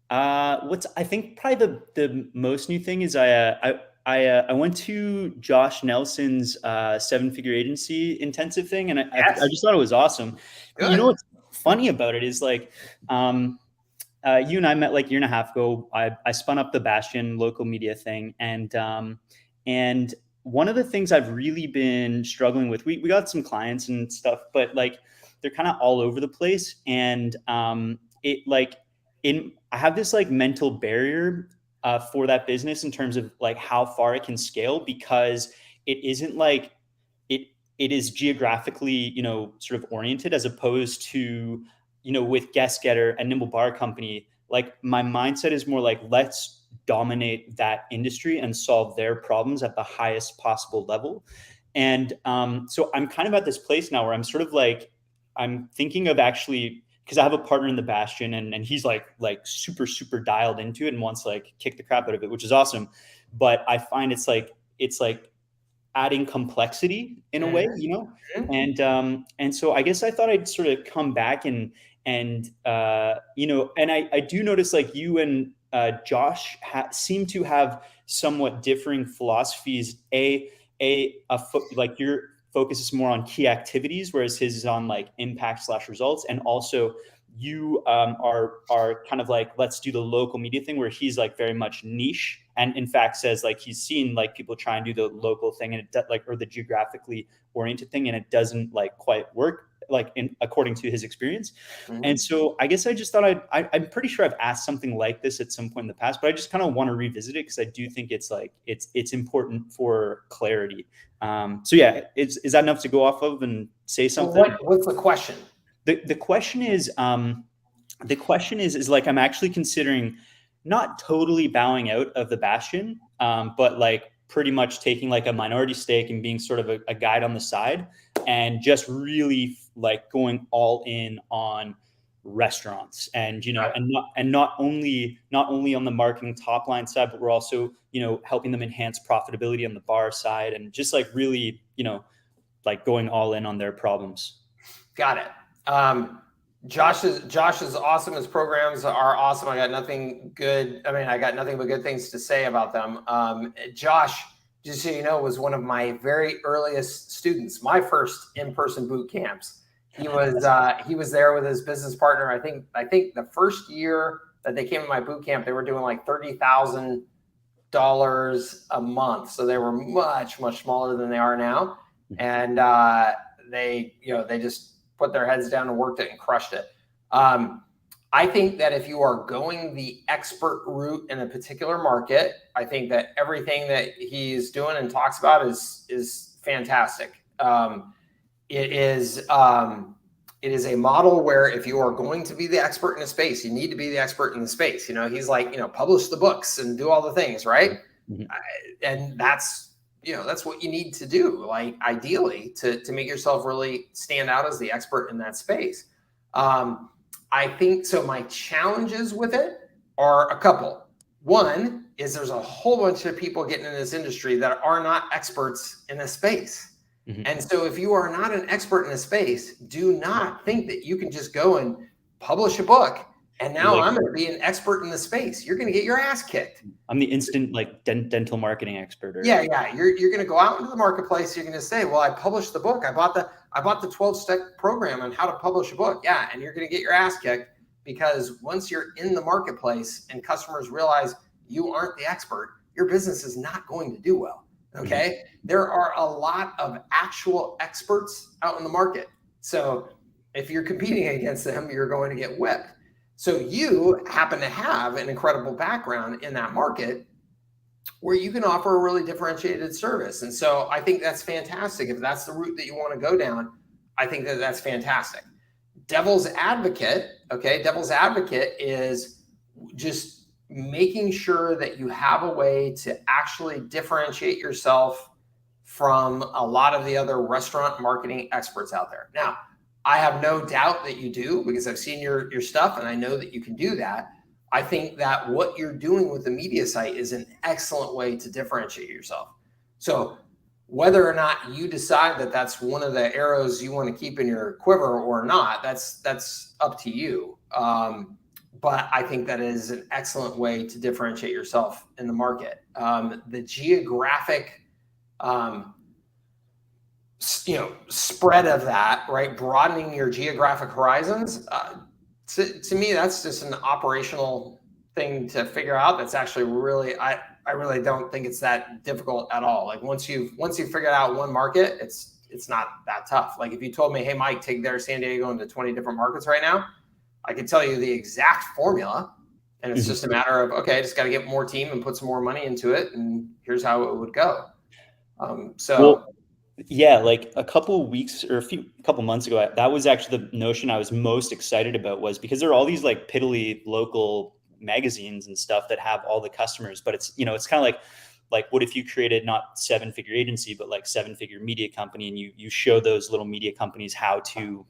I think probably the most new thing is I went to Josh Nelson's 7-figure agency intensive thing, and I just thought it was awesome. Good. You know what's funny about it is like, you and I met like a year and a half ago. I spun up the Bastion local media thing, and one of the things I've really been struggling with, we got some clients and stuff, but like they're kind of all over the place, and I have this like mental barrier for that business in terms of like how far it can scale, because it isn't like it is geographically, sort of oriented, as opposed to, with Guest Getter and Nimble Bar Company, like my mindset is more like, let's dominate that industry and solve their problems at the highest possible level. And so I'm kind of at this place now where I'm sort of like, I'm thinking of actually, because I have a partner in the Bastion, and he's like super, super dialed into it and wants to like kick the crap out of it, which is awesome. But I find it's like adding complexity in a way, and so I guess I thought I'd sort of come back and I do notice like you and Josh seem to have somewhat differing philosophies. Like your focus is more on key activities, whereas his is on like impact/results, and also you are kind of like, let's do the local media thing, where he's like very much niche, and in fact says like he's seen like people try and do the local thing and or the geographically oriented thing, and it doesn't like quite work like according to his experience. And so I guess I just thought I'm pretty sure I've asked something like this at some point in the past, but I just kind of want to revisit it because I do think it's like it's important for clarity. So yeah, is that enough to go off of and say something? What's the question? The question is like, I'm actually considering not totally bowing out of the Bastion, but like pretty much taking like a minority stake and being sort of a guide on the side, and just really like going all in on restaurants, and not only on the marketing top line side, but we're also helping them enhance profitability on the bar side, and just like really like going all in on their problems. Got it. Josh is awesome. His programs are awesome. I got nothing but good things to say about them. Josh, just so you know, was one of my very earliest students, my first in-person boot camps. He was there with his business partner. I think the first year that they came to my boot camp, they were doing like $30,000 a month. So they were much, much smaller than they are now. And they just put their heads down and worked it and crushed it. I think that if you are going the expert route in a particular market, I think that everything that he's doing and talks about is fantastic. It is a model where if you are going to be the expert in a space, you need to be the expert in the space. He's like, publish the books and do all the things, right? And that's what you need to do, like ideally to make yourself really stand out as the expert in that space. I think so. My challenges with it are a couple. One is there's a whole bunch of people getting in this industry that are not experts in this space. And so if you are not an expert in a space, do not think that you can just go and publish a book and now I'm going to be an expert in the space. You're going to get your ass kicked. I'm the instant like dental marketing expert. Yeah. You're going to go out into the marketplace. You're going to say, well, I published the book. I bought the 12-step program on how to publish a book. Yeah. And you're going to get your ass kicked, because once you're in the marketplace and customers realize you aren't the expert, your business is not going to do well. Okay. There are a lot of actual experts out in the market. So if you're competing against them, you're going to get whipped. So you happen to have an incredible background in that market where you can offer a really differentiated service. And so I think that's fantastic. If that's the route that you want to go down, I think that that's fantastic. Devil's advocate is just making sure that you have a way to actually differentiate yourself from a lot of the other restaurant marketing experts out there. Now, I have no doubt that you do, because I've seen your stuff and I know that you can do that. I think that what you're doing with the media site is an excellent way to differentiate yourself. So whether or not you decide that that's one of the arrows you want to keep in your quiver or not, that's up to you. But I think that is an excellent way to differentiate yourself in the market. The geographic spread of that, right? Broadening your geographic horizons. To me, that's just an operational thing to figure out. That's actually really, I really don't think it's that difficult at all. Like once you've figured out one market, it's not that tough. Like if you told me, hey, Mike, take their San Diego into 20 different markets right now, I could tell you the exact formula. And it's just a matter of, okay, I just got to get more team and put some more money into it. And here's how it would go. Yeah, like a couple weeks or a couple months ago, that was actually the notion I was most excited about, was because there are all these like piddly local magazines and stuff that have all the customers, but it's kind of like what if you created not 7-figure agency, but like 7-figure media company, and you show those little media companies how to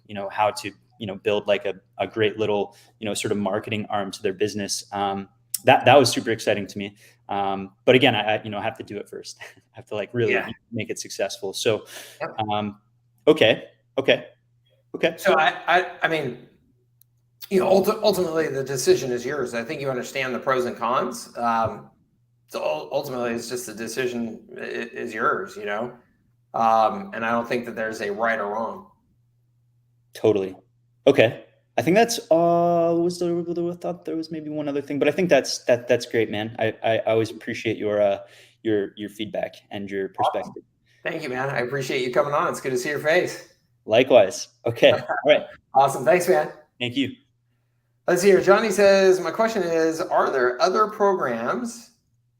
build like a great little, sort of marketing arm to their business. That was super exciting to me. But again, I have to do it first. I have to like really Yeah. make it successful. So, Yep. Okay. So I mean, ultimately the decision is yours. I think you understand the pros and cons. So ultimately, it's just the decision is yours, and I don't think that there's a right or wrong. Totally. Okay. I think that's I thought there was maybe one other thing, but I think that's great, man. I always appreciate your feedback and your perspective. Awesome. Thank you, man. I appreciate you coming on. It's good to see your face. Likewise. Okay. All right. Awesome. Thanks, man. Thank you. Let's see here. Johnny says, my question is, are there other programs?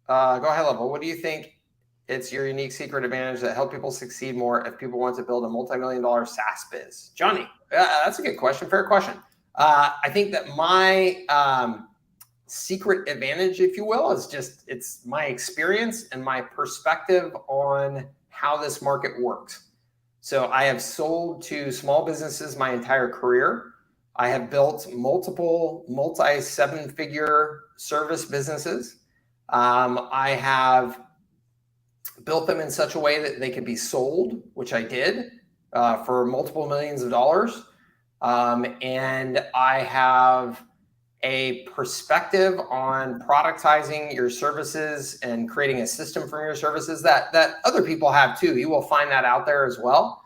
Go HighLevel. What do you think it's your unique secret advantage that help people succeed more if people want to build a multi-million-dollar SaaS biz? Johnny, that's a good question. Fair question. I think that my secret advantage, if you will, is it's my experience and my perspective on how this market works. So I have sold to small businesses my entire career. I have built multiple multi-seven-figure service businesses. I have built them in such a way that they could be sold, which I did for multiple millions of dollars. And I have a perspective on productizing your services and creating a system for your services that other people have too. You will find that out there as well.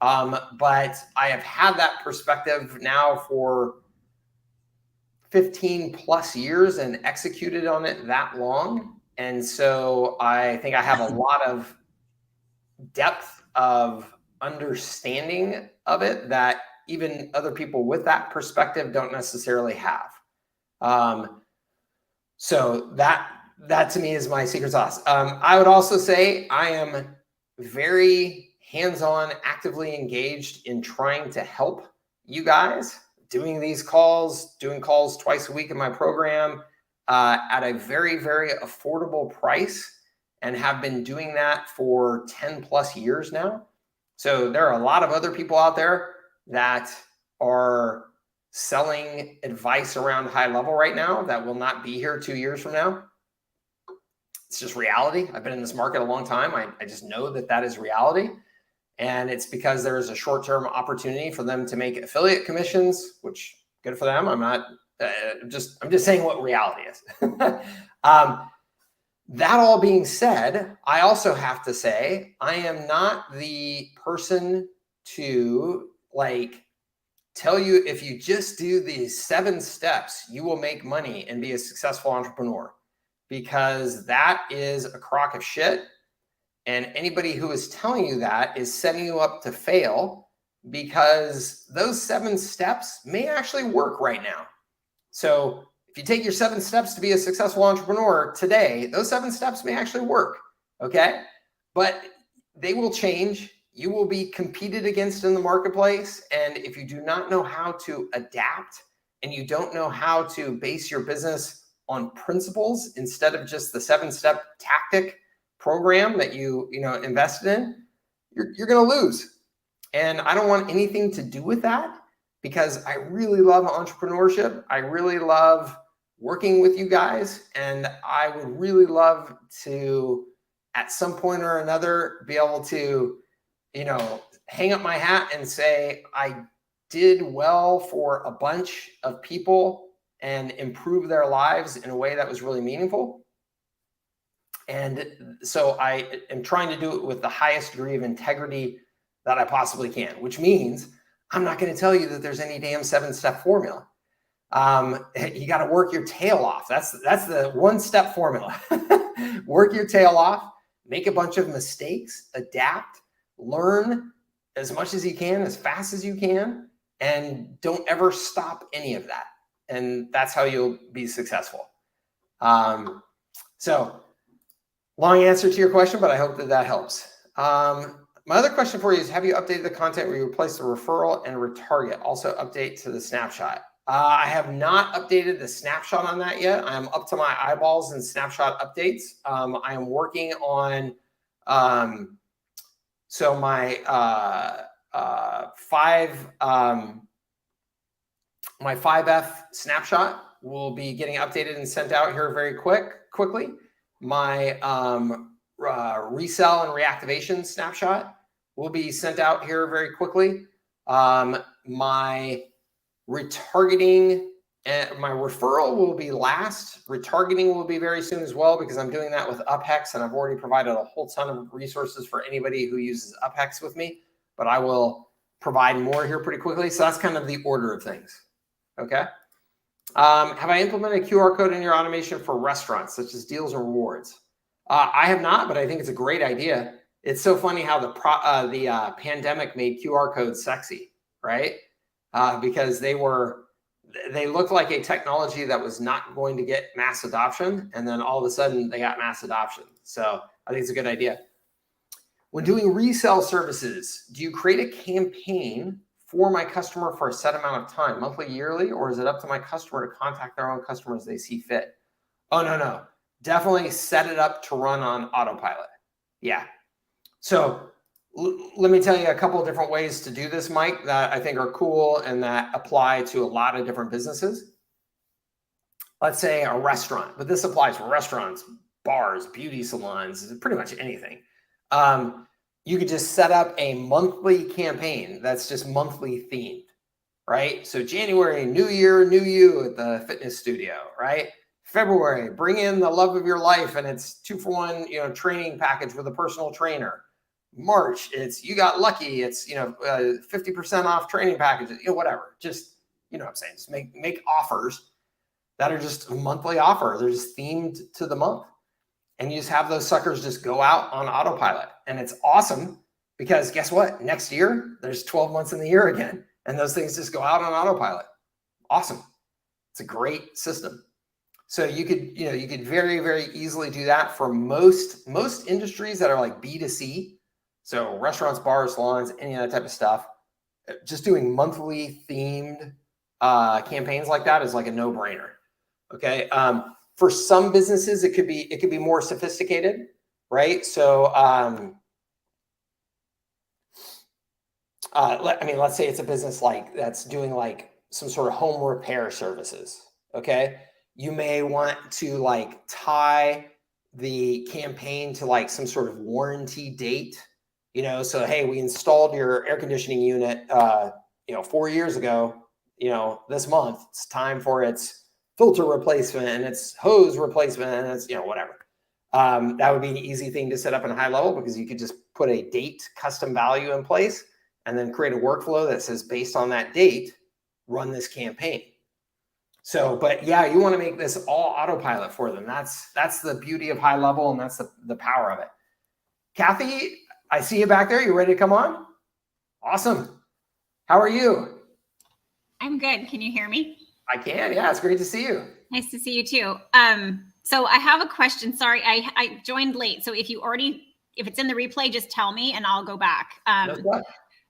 But I have had that perspective now for 15 plus years and executed on it that long. And so I think I have a lot of depth of understanding of it that even other people with that perspective don't necessarily have. So that to me is my secret sauce. I would also say I am very hands-on, actively engaged in trying to help you guys, doing calls twice a week in my program at a very, very affordable price, and have been doing that for 10 plus years now. So there are a lot of other people out there that are selling advice around HighLevel right now that will not be here 2 years from now. It's just reality. I've been in this market a long time. I just know that is reality. And it's because there is a short-term opportunity for them to make affiliate commissions, which good for them. I'm just saying what reality is. That all being said, I also have to say, I am not the person to tell you if you just do these 7 steps, you will make money and be a successful entrepreneur, because that is a crock of shit. And anybody who is telling you that is setting you up to fail, because those 7 steps may actually work right now. So if you take your 7 steps to be a successful entrepreneur today, those 7 steps may actually work. Okay. But they will change. You will be competed against in the marketplace. And if you do not know how to adapt, and you don't know how to base your business on principles instead of just the 7-step tactic program that you invested in, you're going to lose. And I don't want anything to do with that, because I really love entrepreneurship. I really love working with you guys. And I would really love to, at some point or another, be able to hang up my hat and say, I did well for a bunch of people and improve their lives in a way that was really meaningful. And so I am trying to do it with the highest degree of integrity that I possibly can, which means I'm not going to tell you that there's any damn 7-step formula. You got to work your tail off. That's the 1-step formula. Work your tail off, make a bunch of mistakes, adapt, learn as much as you can, as fast as you can, and don't ever stop any of that. And that's how you'll be successful. So long answer to your question, but I hope that helps. My other question for you is, have you updated the content where you replace the referral and retarget? Also update to the snapshot. I have not updated the snapshot on that yet. I'm up to my eyeballs in snapshot updates. I am working on so my my 5F snapshot will be getting updated and sent out here very quickly. my resell and reactivation snapshot will be sent out here very quickly. My retargeting and my referral will be last. Retargeting will be very soon as well, because I'm doing that with UpHex, and I've already provided a whole ton of resources for anybody who uses UpHex with me, but I will provide more here pretty quickly. So that's kind of the order of things. Okay. Have I implemented a QR code in your automation for restaurants, such as deals and rewards? I have not, but I think it's a great idea. It's so funny how the pandemic made QR codes sexy, right? Because they looked like a technology that was not going to get mass adoption, and then all of a sudden they got mass adoption. So I think it's a good idea. When doing resell services, do you create a campaign for my customer for a set amount of time, monthly, yearly, or is it up to my customer to contact their own customers as they see fit? Oh, no. Definitely set it up to run on autopilot. Yeah. So let me tell you a couple of different ways to do this, Mike, that I think are cool and that apply to a lot of different businesses. Let's say a restaurant, but this applies for restaurants, bars, beauty salons, pretty much anything. You could just set up a monthly campaign that's just monthly themed, right? So January, new year, new you at the fitness studio, right? February, bring in the love of your life, and it's 2-for-1, training package with a personal trainer. March, it's you got lucky, it's 50% off training packages, whatever. Just what I'm saying, just make offers that are just a monthly offer. They're just themed to the month. And you just have those suckers just go out on autopilot. And it's awesome because guess what? Next year, there's 12 months in the year again. And those things just go out on autopilot. Awesome. It's a great system. So you could very, very easily do that for most industries that are like B2C. So restaurants, bars, salons, any of that type of stuff. Just doing monthly themed campaigns like that is like a no-brainer. Okay. For some businesses, it could be more sophisticated, right? So, let's say it's a business that's doing like some sort of home repair services. Okay, you may want to tie the campaign to like some sort of warranty date. So hey, we installed your air conditioning unit, 4 years ago. This month it's time for its filter replacement and its hose replacement and it's whatever. That would be an easy thing to set up in HighLevel, because you could just put a date custom value in place and then create a workflow that says, based on that date, run this campaign. So, but yeah, you want to make this all autopilot for them. That's the beauty of HighLevel, and that's the power of it. Kathy, I see you back there. You ready to come on? Awesome. How are you? I'm good. Can you hear me? I can. Yeah, it's great to see you. Nice to see you too. So I have a question. Sorry, I joined late. So if it's in the replay, just tell me and I'll go back.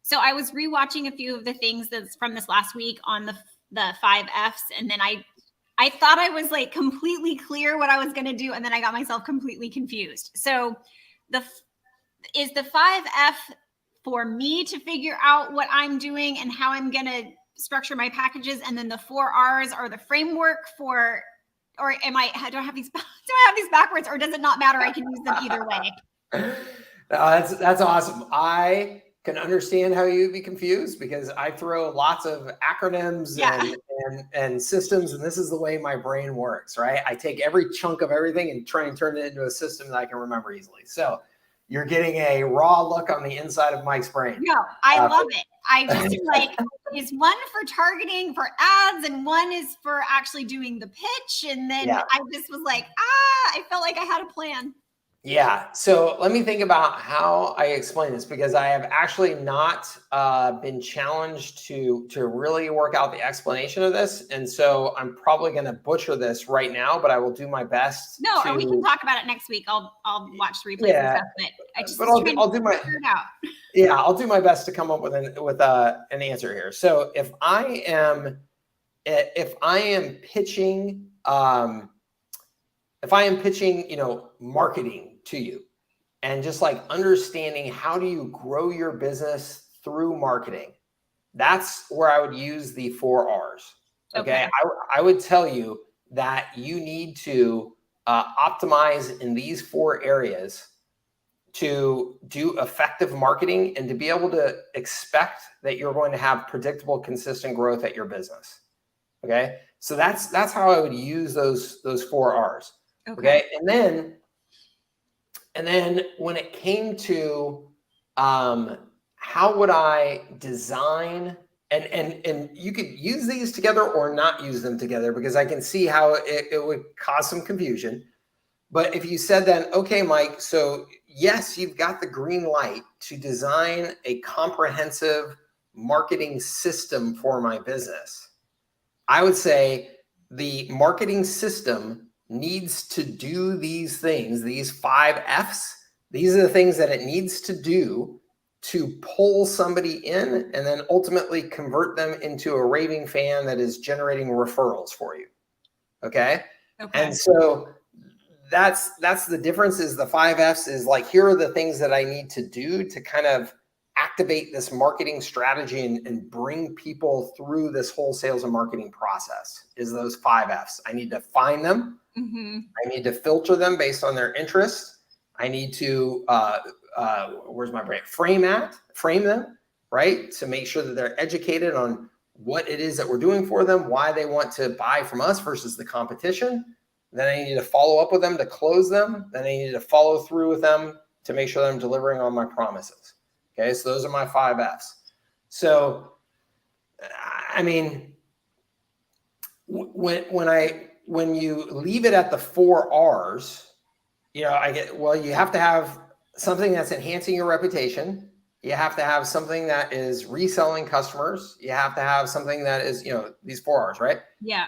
So I was rewatching a few of the things that's from this last week on the 5 Fs. And then I thought I was like completely clear what I was going to do. And then I got myself completely confused. So is the 5F for me to figure out what I'm doing and how I'm going to structure my packages, and then the 4 Rs are the framework for, or do I have these backwards, or does it not matter? I can use them either way. That's awesome. I can understand how you'd be confused, because I throw lots of acronyms and systems, and this is the way my brain works, right? I take every chunk of everything and try and turn it into a system that I can remember easily. So you're getting a raw look on the inside of Mike's brain. No, I love it. I just is one for targeting for ads and one is for actually doing the pitch. And then I just was like, I felt like I had a plan. Yeah. So let me think about how I explain this, because I have actually not been challenged to really work out the explanation of this. And so I'm probably going to butcher this right now, but I will do my best. No, or we can talk about it next week. I'll watch the replays and stuff, but I'll do my figure it out. Yeah, I'll do my best to come up with an answer here. So if I am pitching, marketing to you, and just like understanding how do you grow your business through marketing, that's where I would use the 4 Rs. Okay. I would tell you that you need to optimize in these 4 areas to do effective marketing and to be able to expect that you're going to have predictable, consistent growth at your business. Okay. So that's how I would use those 4 R's. Okay. And then when it came to how would I design, and you could use these together or not use them together, because I can see how it would cause some confusion. But if you said then, okay, Mike, so yes, you've got the green light to design a comprehensive marketing system for my business, I would say the marketing system needs to do these things, these 5 F's. These are the things that it needs to do to pull somebody in and then ultimately convert them into a raving fan that is generating referrals for you. Okay. And so that's the difference, is the 5 F's is like, here are the things that I need to do to kind of activate this marketing strategy and bring people through this whole sales and marketing process, is those 5 F's. I need to find them. I need to filter them based on their interest. I need to, where's my brain? Frame them, right? To make sure that they're educated on what it is that we're doing for them, why they want to buy from us versus the competition. Then I need to follow up with them to close them. Then I need to follow through with them to make sure that I'm delivering on my promises. Okay, so those are my 5 F's. So, I mean, when you leave it at the 4 R's, you have to have something that's enhancing your reputation. You have to have something that is reselling customers. You have to have something that is, these 4 R's, right? Yeah.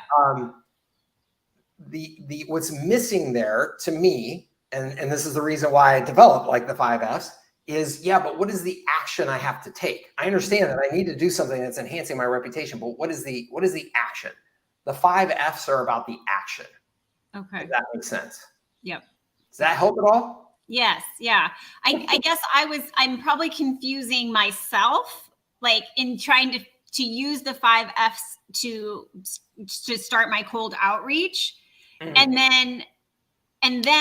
The what's missing there to me, and this is the reason why I developed like the 5 F's, is but what is the action I have to take? I understand that I need to do something that's enhancing my reputation, but what is the action? The 5 F's are about the action. Okay. If that makes sense. Yep. Does that help at all? Yes. Yeah. I guess I'm probably confusing myself, like in trying to use the 5 F's to start my cold outreach. And then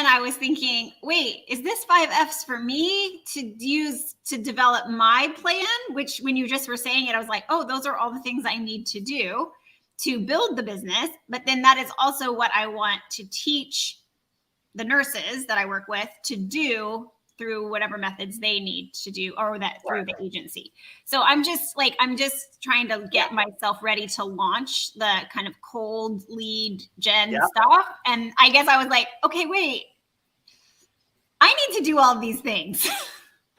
I was thinking, wait, is this 5 F's for me to use to develop my plan? Which when you just were saying it, I was like, oh, those are all the things I need to do to build the business. But then that is also what I want to teach the nurses that I work with to do through whatever methods they need to do, or that through the agency. So I'm just trying to get myself ready to launch the kind of cold lead gen stuff. And I guess I was like, okay, wait, I need to do all these things.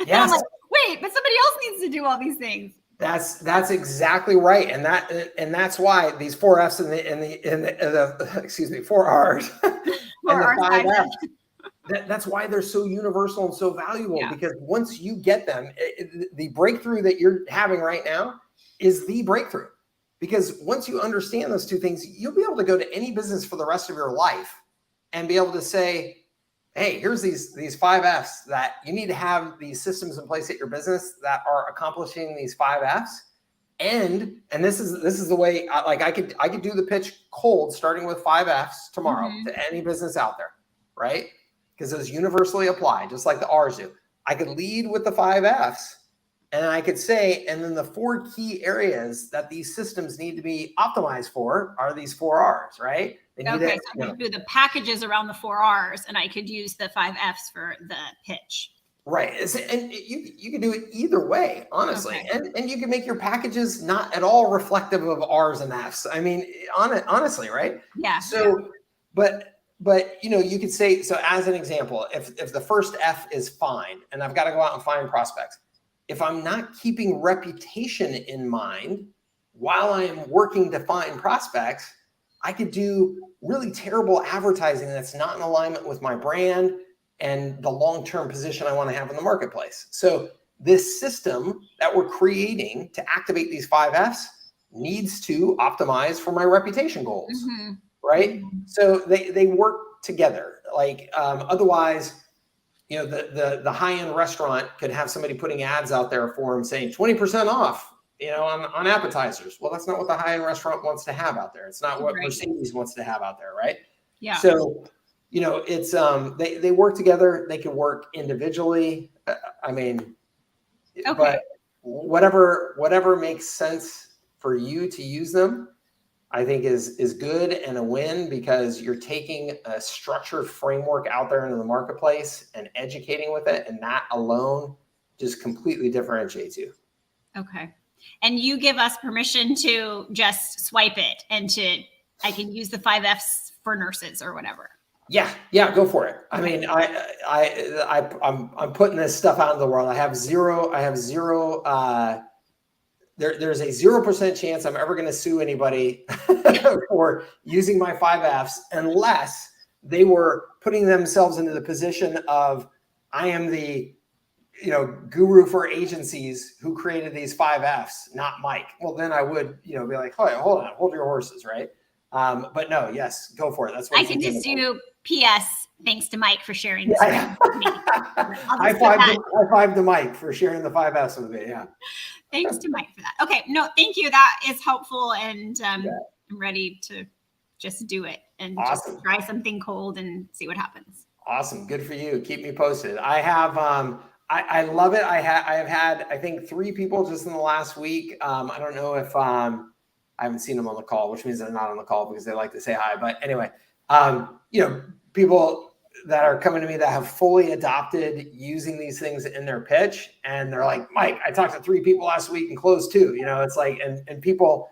Yes. I'm like, wait, but somebody else needs to do all these things. That's exactly right. And that's why these 4 F's and the 4 R's and the 5 F's. That's why they're so universal and so valuable, because once you get them, the breakthrough that you're having right now is the breakthrough. Because once you understand those 2 things, you'll be able to go to any business for the rest of your life and be able to say, hey, here's these 5 F's that you need to have these systems in place at your business that are accomplishing these 5 F's. And this is the way I could do the pitch cold, starting with 5 F's tomorrow to any business out there, right? Because those universally apply, just like the R's do. I could lead with the 5 F's, and I could say, and then the 4 key areas that these systems need to be optimized for are these 4 R's, right? They need so do the packages around the 4 R's, and I could use the 5 F's for the pitch. Right. And you can do it either way, honestly. Okay. And you can make your packages not at all reflective of R's and F's. I mean, honestly, right? Yeah. So, but you could say, so as an example, if the first F is find, and I've got to go out and find prospects, if I'm not keeping reputation in mind while I am working to find prospects, I could do really terrible advertising that's not in alignment with my brand and the long-term position I want to have in the marketplace. So this system that we're creating to activate these 5 F's needs to optimize for my reputation goals. Right? So they work together. Like otherwise, the high-end restaurant could have somebody putting ads out there for them saying 20% off, on appetizers. Well, that's not what the high-end restaurant wants to have out there. It's not what Mercedes wants to have out there, right? Yeah. So it's they work together. They can work individually. I mean, Okay. but whatever makes sense for you to use them, I think is good and a win, because you're taking a structured framework out there into the marketplace and educating with it, and that alone just completely differentiates you. Okay. And you give us permission to just swipe it and I can use the 5Fs for nurses or whatever. Yeah, go for it. I mean, I'm putting this stuff out in the world. There's a 0% chance I'm ever going to sue anybody for using my 5Fs, unless they were putting themselves into the position of, I am the guru for agencies who created these 5Fs, not Mike. Well, then I would, be like, oh, hold on, hold your horses, right? But no, yes, go for it. That's what I can just do PS. Thanks to Mike for sharing this. Yeah. High five to Mike for sharing the 5Fs with me. Yeah. Thanks to Mike for that. Okay. No, thank you. That is helpful. And I'm ready to just do it and awesome. Just try something cold and see what happens. Awesome. Good for you. Keep me posted. I have, I love it. I have had, I think 3 people just in the last week. I don't know if, I haven't seen them on the call, which means they're not on the call because they like to say hi. But anyway, people that are coming to me that have fully adopted using these things in their pitch. And they're like, Mike, I talked to 3 people last week and closed 2, it's like, and people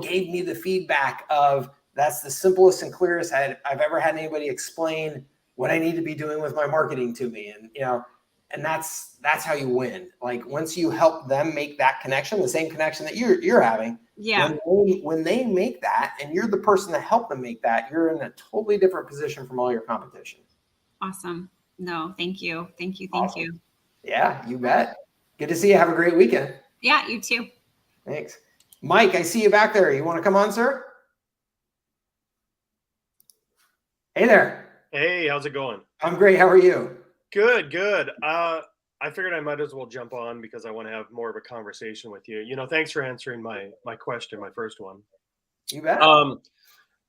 gave me the feedback of, that's the simplest and clearest I've ever had anybody explain what I need to be doing with my marketing to me. And, and that's how you win. Like, once you help them make that connection, the same connection that you're having. Yeah. When they make that, and you're the person that helped them make that, you're in a totally different position from all your competition. Awesome. No, thank you. Thank you. Awesome. You. Yeah, you bet. Good to see you. Have a great weekend. Yeah, you too. Thanks. Mike, I see you back there. You want to come on, sir? Hey there. Hey, how's it going? I'm great. How are you? Good. I figured I might as well jump on because I want to have more of a conversation with you. Thanks for answering my question, my first one. You bet.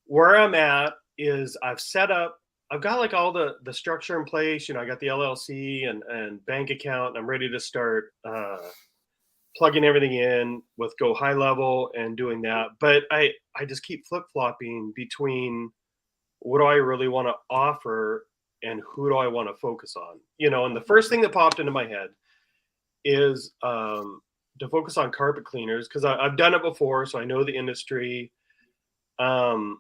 Where I'm at is I've got like all the structure in place. I got the LLC and bank account, and I'm ready to start plugging everything in with Go HighLevel and doing that. But I just keep flip-flopping between what do I really want to offer and who do I want to focus on? And the first thing that popped into my head is to focus on carpet cleaners, because I've done it before, so I know the industry. And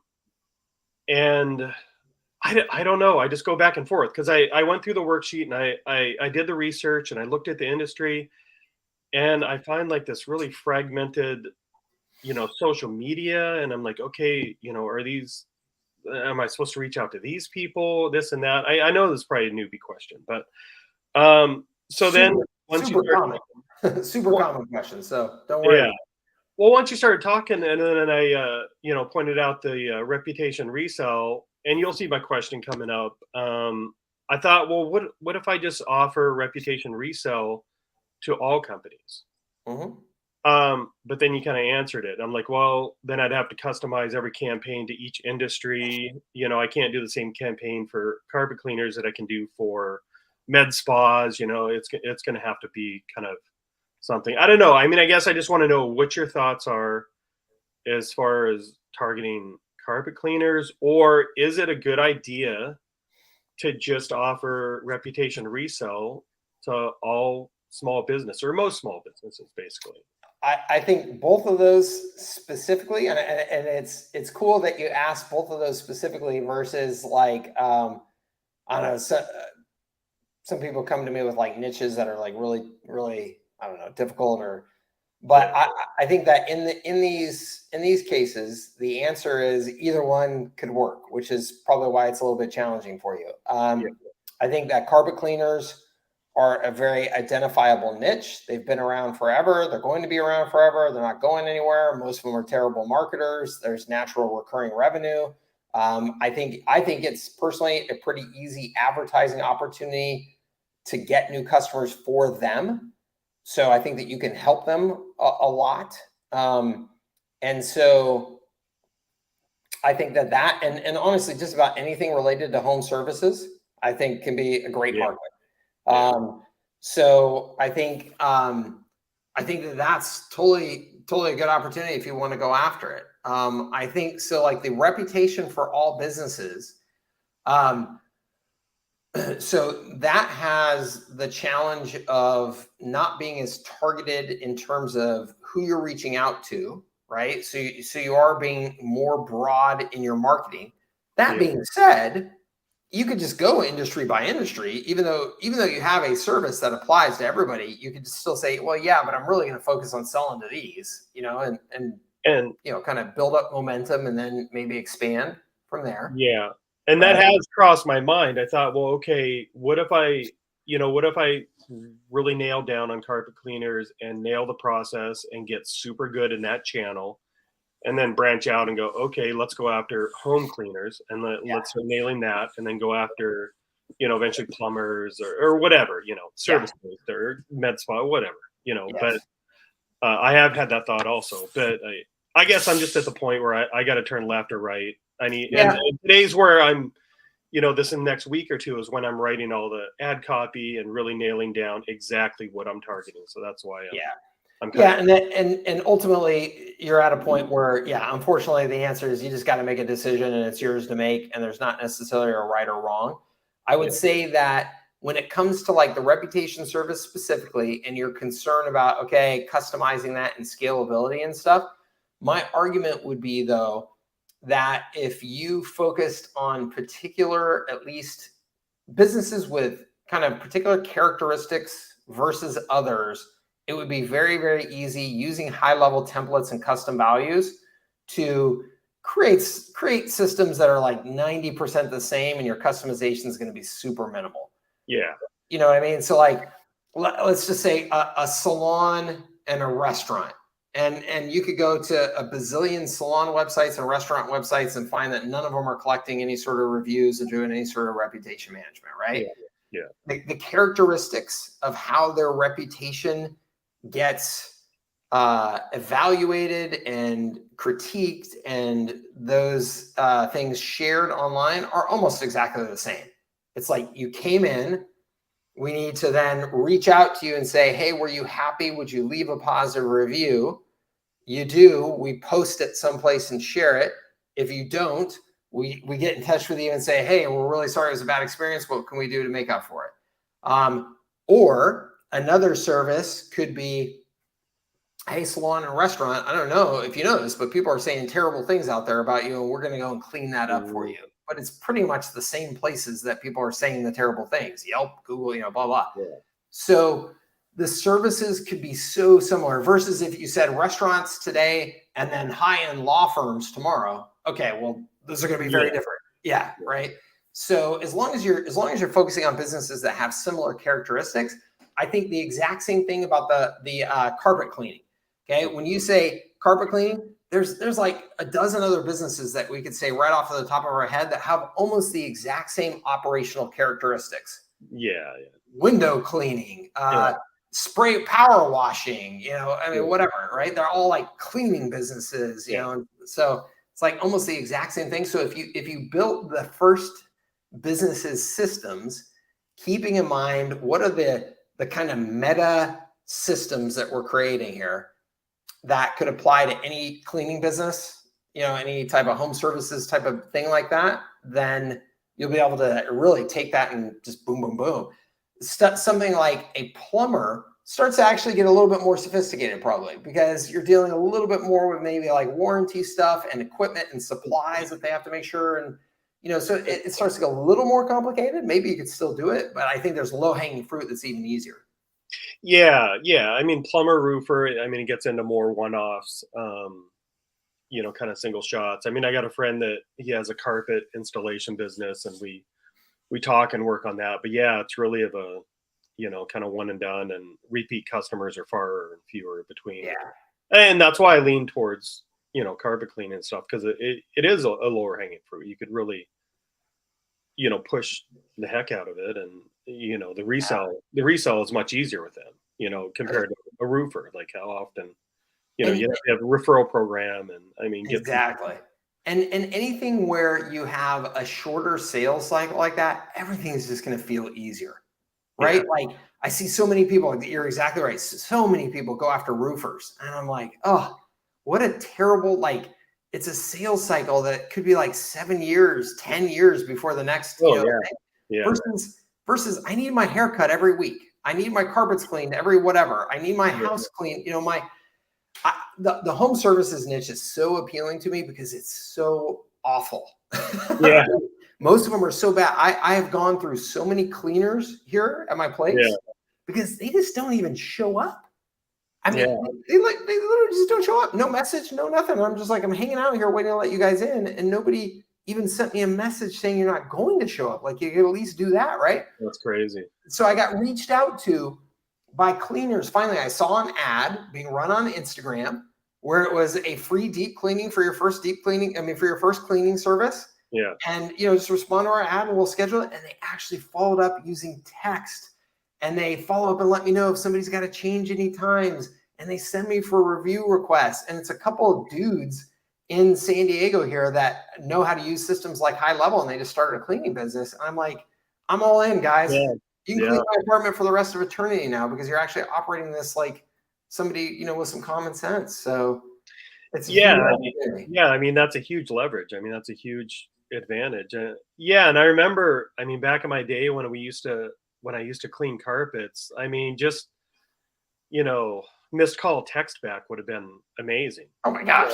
I don't know. I just go back and forth because I went through the worksheet and I did the research and I looked at the industry, and I find like this really fragmented, social media. And I'm like, okay, am I supposed to reach out to these people, this and that? I know this is probably a newbie question, but super common question. So don't worry. Yeah. Well, once you started talking, and then I, pointed out the reputation resell, and you'll see my question coming up. I thought, well, what if I just offer reputation resell to all companies? Mm-hmm. But then you kind of answered it. I'm like, well, then I'd have to customize every campaign to each industry. I can't do the same campaign for carpet cleaners that I can do for med spas. It's going to have to be kind of something. I don't know. I mean, I guess I just want to know what your thoughts are as far as targeting carpet cleaners, or is it a good idea to just offer reputation resell to all small business, or most small businesses, basically? I think both of those specifically, and it's cool that you asked both of those specifically versus like, I don't know, some people come to me with like niches that are like really, really, I don't know, difficult but I think that in these cases, the answer is either one could work, which is probably why it's a little bit challenging for you. I think that carpet cleaners are a very identifiable niche. They've been around forever. They're going to be around forever. They're not going anywhere. Most of them are terrible marketers. There's natural recurring revenue. I think it's personally a pretty easy advertising opportunity to get new customers for them. So I think that you can help them a lot. And so I think that and honestly, just about anything related to home services, I think can be a great market. So I think that's totally a good opportunity if you want to go after it. I think so. Like the reputation for all businesses. So that has the challenge of not being as targeted in terms of who you're reaching out to, right? So you are being more broad in your marketing. That being said, you could just go industry by industry, even though you have a service that applies to everybody, you could just still say, well, yeah, but I'm really going to focus on selling to these, and kind of build up momentum and then maybe expand from there. Yeah. And that has crossed my mind. I thought, well, okay, what if I really nail down on carpet cleaners and nail the process and get super good in that channel, and then branch out and go, okay, let's go after home cleaners and let's start nailing that, and then go after, eventually plumbers or whatever, service-based or med spa, whatever, but I have had that thought also, but I guess I'm just at the point where I got to turn left or right. I need, and today's where I'm, this in the next week or two is when I'm writing all the ad copy and really nailing down exactly what I'm targeting. So that's why and ultimately you're at a point where, unfortunately the answer is you just got to make a decision and it's yours to make, and there's not necessarily a right or wrong. I would say that when it comes to like the reputation service specifically, and you're concerned about, customizing that and scalability and stuff, my argument would be though, that if you focused on particular, at least businesses with kind of particular characteristics versus others, it would be very, very easy using high-level templates and custom values to create systems that are like 90% the same, and your customization is going to be super minimal. Yeah. You know what I mean? So like, let's just say a salon and a restaurant. And you could go to a bazillion salon websites and restaurant websites and find that none of them are collecting any sort of reviews or doing any sort of reputation management, right? Yeah. The characteristics of how their reputation gets evaluated and critiqued, and those things shared online are almost exactly the same. It's like you came in, we need to then reach out to you and say, hey, were you happy? Would you leave a positive review? You do, we post it someplace and share it. If you don't, we get in touch with you and say, hey, we're really sorry it was a bad experience. What can we do to make up for it? Or another service could be, hey, salon and restaurant, I don't know if you know this, but people are saying terrible things out there about you, and we're going to go and clean that up for you. But it's pretty much the same places that people are saying the terrible things. Yelp, Google, blah, blah. Yeah. So the services could be so similar versus if you said restaurants today and then high-end law firms tomorrow. Okay, well, those are going to be very different. Yeah, right. So as long as you're focusing on businesses that have similar characteristics, I think the exact same thing about the carpet cleaning. Okay, when you say carpet cleaning, there's like a dozen other businesses that we could say right off of the top of our head that have almost the exact same operational characteristics. Yeah. Window cleaning, spray power washing, whatever, right? They're all like cleaning businesses, and so it's like almost the exact same thing. So if you built the first business's systems, keeping in mind what are the kind of meta systems that we're creating here that could apply to any cleaning business, any type of home services type of thing like that, then you'll be able to really take that and just boom, boom, boom. Something like a plumber starts to actually get a little bit more sophisticated, probably because you're dealing a little bit more with maybe like warranty stuff and equipment and supplies that they have to make sure. And, so it starts to get a little more complicated. Maybe you could still do it, but I think there's low hanging fruit that's even easier. Yeah. I mean, plumber, roofer, it gets into more one-offs, kind of single shots. I mean, I got a friend that he has a carpet installation business, and we talk and work on that. But yeah, it's really of a, kind of one and done, and repeat customers are far and fewer between. Yeah. And that's why I lean towards, carpet cleaning and stuff, because it is a lower hanging fruit. You could really, push the heck out of it. And, the resell is much easier with them, compared to a roofer. Like how often, you have to have a referral program, and exactly. And anything where you have a shorter sales cycle like that, everything is just going to feel easier, right? Like I see so many people, you're exactly right. So many people go after roofers, and I'm like, oh, what a terrible, like, it's a sales cycle that could be like 7 years, 10 years before the next, versus I need my hair cut every week. I need my carpets cleaned every whatever. I need my house cleaned. You know, the home services niche is so appealing to me because it's so awful. Yeah. Most of them are so bad. I have gone through so many cleaners here at my place because they just don't even show up. I mean, they literally just don't show up. No message, no nothing. I'm just like, I'm hanging out here waiting to let you guys in, and nobody even sent me a message saying you're not going to show up. Like, you could at least do that, right? That's crazy. So I got reached out to by cleaners. Finally, I saw an ad being run on Instagram where it was a free deep cleaning for your first deep cleaning. I mean, for your first cleaning service. Yeah. And, you know, just respond to our ad and we'll schedule it. And they actually followed up using text, and they follow up and let me know if somebody's got to change any times. And they send me for review requests. And it's a couple of dudes in San Diego here that know how to use systems like HighLevel, and they just started a cleaning business. And I'm like, I'm all in, guys. Yeah. You can clean my apartment for the rest of eternity now because you're actually operating this like somebody, you know, with some common sense. So it's I mean, that's a huge leverage. I mean, that's a huge advantage. And I remember, I mean, back in my day when I used to clean carpets, I mean, just, you know, missed call text back would have been amazing. Oh my gosh.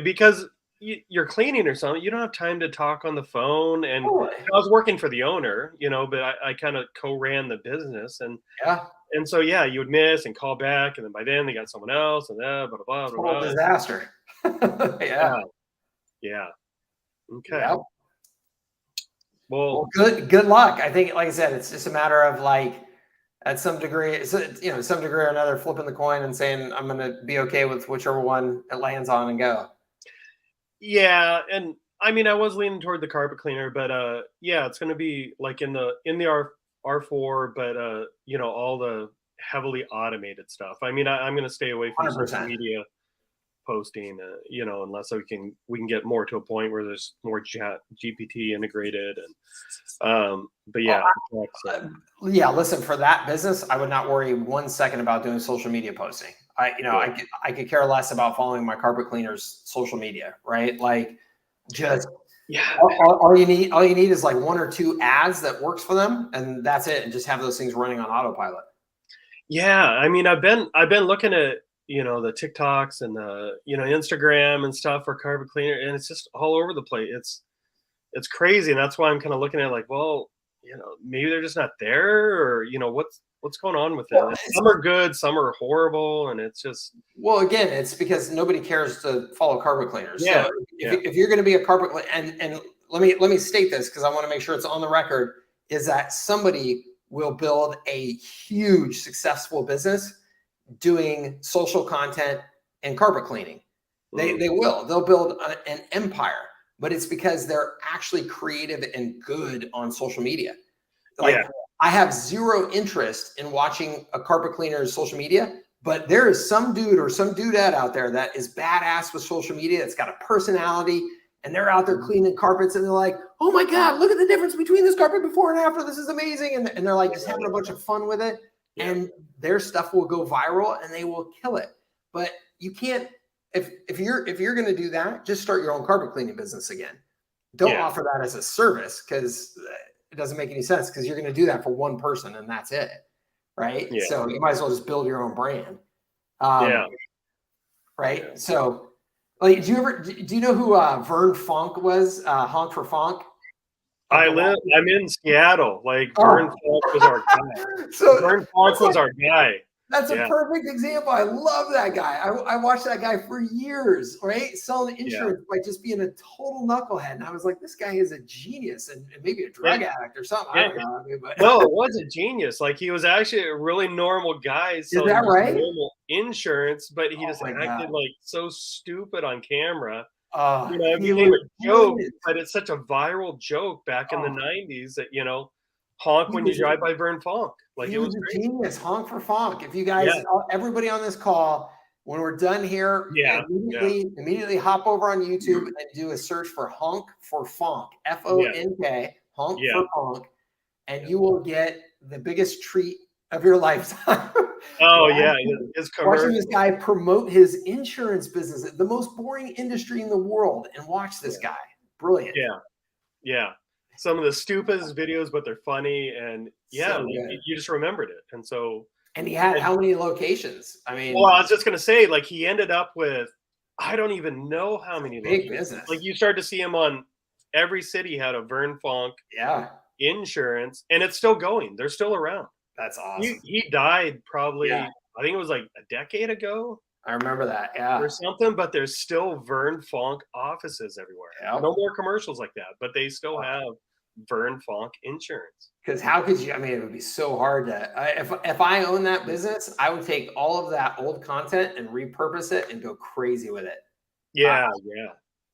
Because you're cleaning or something, you don't have time to talk on the phone. And I was working for the owner, you know, but I kind of co-ran the business, and so you would miss and call back, and then by then they got someone else, and blah blah blah. Total disaster. Okay. Yep. Well, good luck. I think, like I said, it's just a matter of like, at some degree, you know, some degree or another, flipping the coin and saying, I'm going to be okay with whichever one it lands on and go. Yeah. And I mean, I was leaning toward the carpet cleaner, but it's going to be like in the R4, but you know, all the heavily automated stuff. I mean, I'm going to stay away from 100%. social media posting, you know, unless we can get more to a point where there's more GPT integrated. And but listen, for that business, I would not worry 1 second about doing social media posting. I could care less about following my carpet cleaners' social media, right? Like, just all you need is like 1 or 2 ads that works for them, and that's it. And just have those things running on autopilot. Yeah, I mean, I've been looking at, you know, the TikToks and the, you know, Instagram and stuff for carpet cleaner, and it's just all over the place. It's crazy, and that's why I'm kind of looking at it like, well, you know, maybe they're just not there, or, you know, what's going on with it. Some are good, some are horrible, and it's just, well, again, it's because nobody cares to follow carpet cleaners. So if you're going to be a carpet cleaner, and let me state this because I want to make sure it's on the record, is that somebody will build a huge successful business doing social content and carpet cleaning. They'll build an empire, but it's because they're actually creative and good on social media. Like, I have zero interest in watching a carpet cleaner's social media, but there is some dude or some dudette out there that is badass with social media. That's got a personality, and they're out there cleaning carpets, and they're like, oh my God, look at the difference between this carpet before and after. This is amazing. And they're like just having a bunch of fun with it. And their stuff will go viral and they will kill it. But you can't, if you're going to do that, just start your own carpet cleaning business again. Don't offer that as a service, because it doesn't make any sense, because you're going to do that for one person and that's it. Right. Yeah. So you might as well just build your own brand. Right. Yeah. So, like, do you know who Vern Funk was? Honk for Funk. I'm in Seattle. Like, Vern Funk was our guy. Vern Funk was our guy. That's a perfect example. I love that guy. I watched that guy for years, right? Selling insurance by just being a total knucklehead. And I was like, this guy is a genius, and maybe a drug addict or something. I don't know. No, it was a genius. Like, he was actually a really normal guy. Is that right? Normal insurance, but he just acted like so stupid on camera. You know, it became a joke, but it's such a viral joke back in the 90s that, you know, honk when you drive by Vern Funk. Like, it was a genius. Honk for Funk. If you guys, everybody on this call, when we're done here, immediately hop over on YouTube and do a search for Honk for Fonk, F-O-N-K, Honk for Fonk, and you will get the biggest treat of your lifetime. Oh yeah, his watching this guy promote his insurance business, the most boring industry in the world, and watch this guy. Brilliant. Yeah. Some of the stupidest videos, but they're funny, and you just remembered it. And so, and he had how many locations? I mean, well, I was just gonna say, like, he ended up with, I don't even know how many big locations. business. Like, you start to see him on every city had a Vern Fonk insurance, and it's still going. They're still around. That's awesome. He died probably, I think it was like a decade ago. I remember that, or something. But there's still Vern Fonk offices everywhere. No more commercials like that, but they still have Vern Fonk insurance. Because how could you? I mean, it would be so hard to. If I own that business, I would take all of that old content and repurpose it and go crazy with it. Yeah.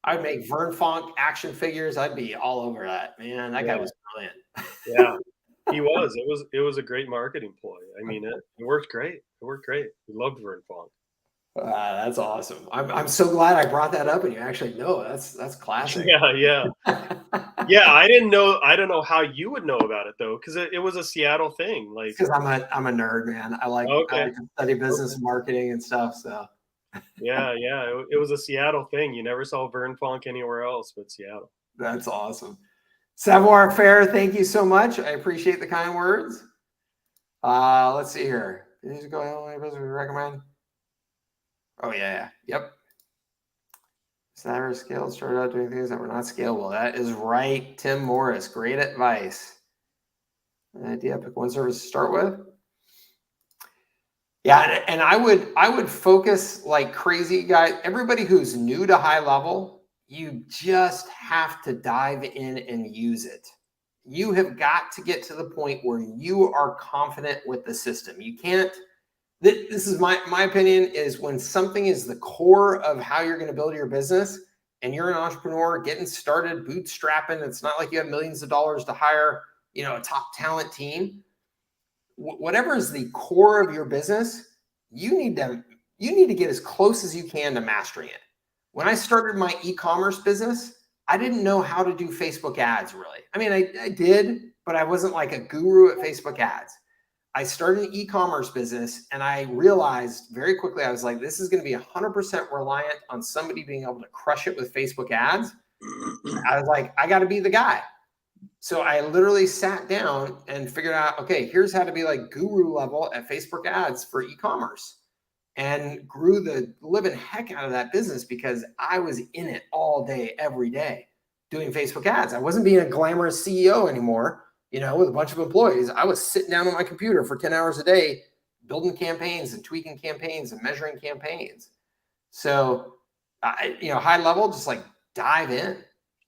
I'd make Vern Fonk action figures. I'd be all over that, man. That guy was brilliant. Yeah, he was. It was a great marketing ploy. I mean, it worked great. It worked great. We loved Vern Fonk. That's awesome. I'm so glad I brought that up and you actually know. That's classic. Yeah. I didn't know. I don't know how you would know about it though, because it was a Seattle thing. Like, because I'm a nerd, man. I like to study business and marketing and stuff. So it was a Seattle thing. You never saw Vern Fonk anywhere else but Seattle. That's awesome. Savoir Faire, thank you so much. I appreciate the kind words. Let's see here. These go only business we recommend. Oh yeah. Yep. It's never scaled. Started out doing things that were not scalable. That is right, Tim Morris. Great advice. An idea, pick one service to start with. Yeah, and I would focus like crazy, guys. Everybody who's new to HighLevel, you just have to dive in and use it. You have got to get to the point where you are confident with the system. You can't. This is my opinion, is when something is the core of how you're going to build your business and you're an entrepreneur getting started, bootstrapping. It's not like you have millions of dollars to hire, a top talent team. Whatever is the core of your business, you need to get as close as you can to mastering it. When I started my e-commerce business, I didn't know how to do Facebook ads really. I mean, I did, but I wasn't like a guru at Facebook ads. I started an e-commerce business and I realized very quickly, I was like, this is going to be 100% reliant on somebody being able to crush it with Facebook ads. I was like, I got to be the guy. So I literally sat down and figured out, okay, here's how to be like guru level at Facebook ads for e-commerce, and grew the living heck out of that business because I was in it all day, every day doing Facebook ads. I wasn't being a glamorous CEO anymore. With a bunch of employees, I was sitting down on my computer for 10 hours a day, building campaigns and tweaking campaigns and measuring campaigns. So, HighLevel, just like dive in.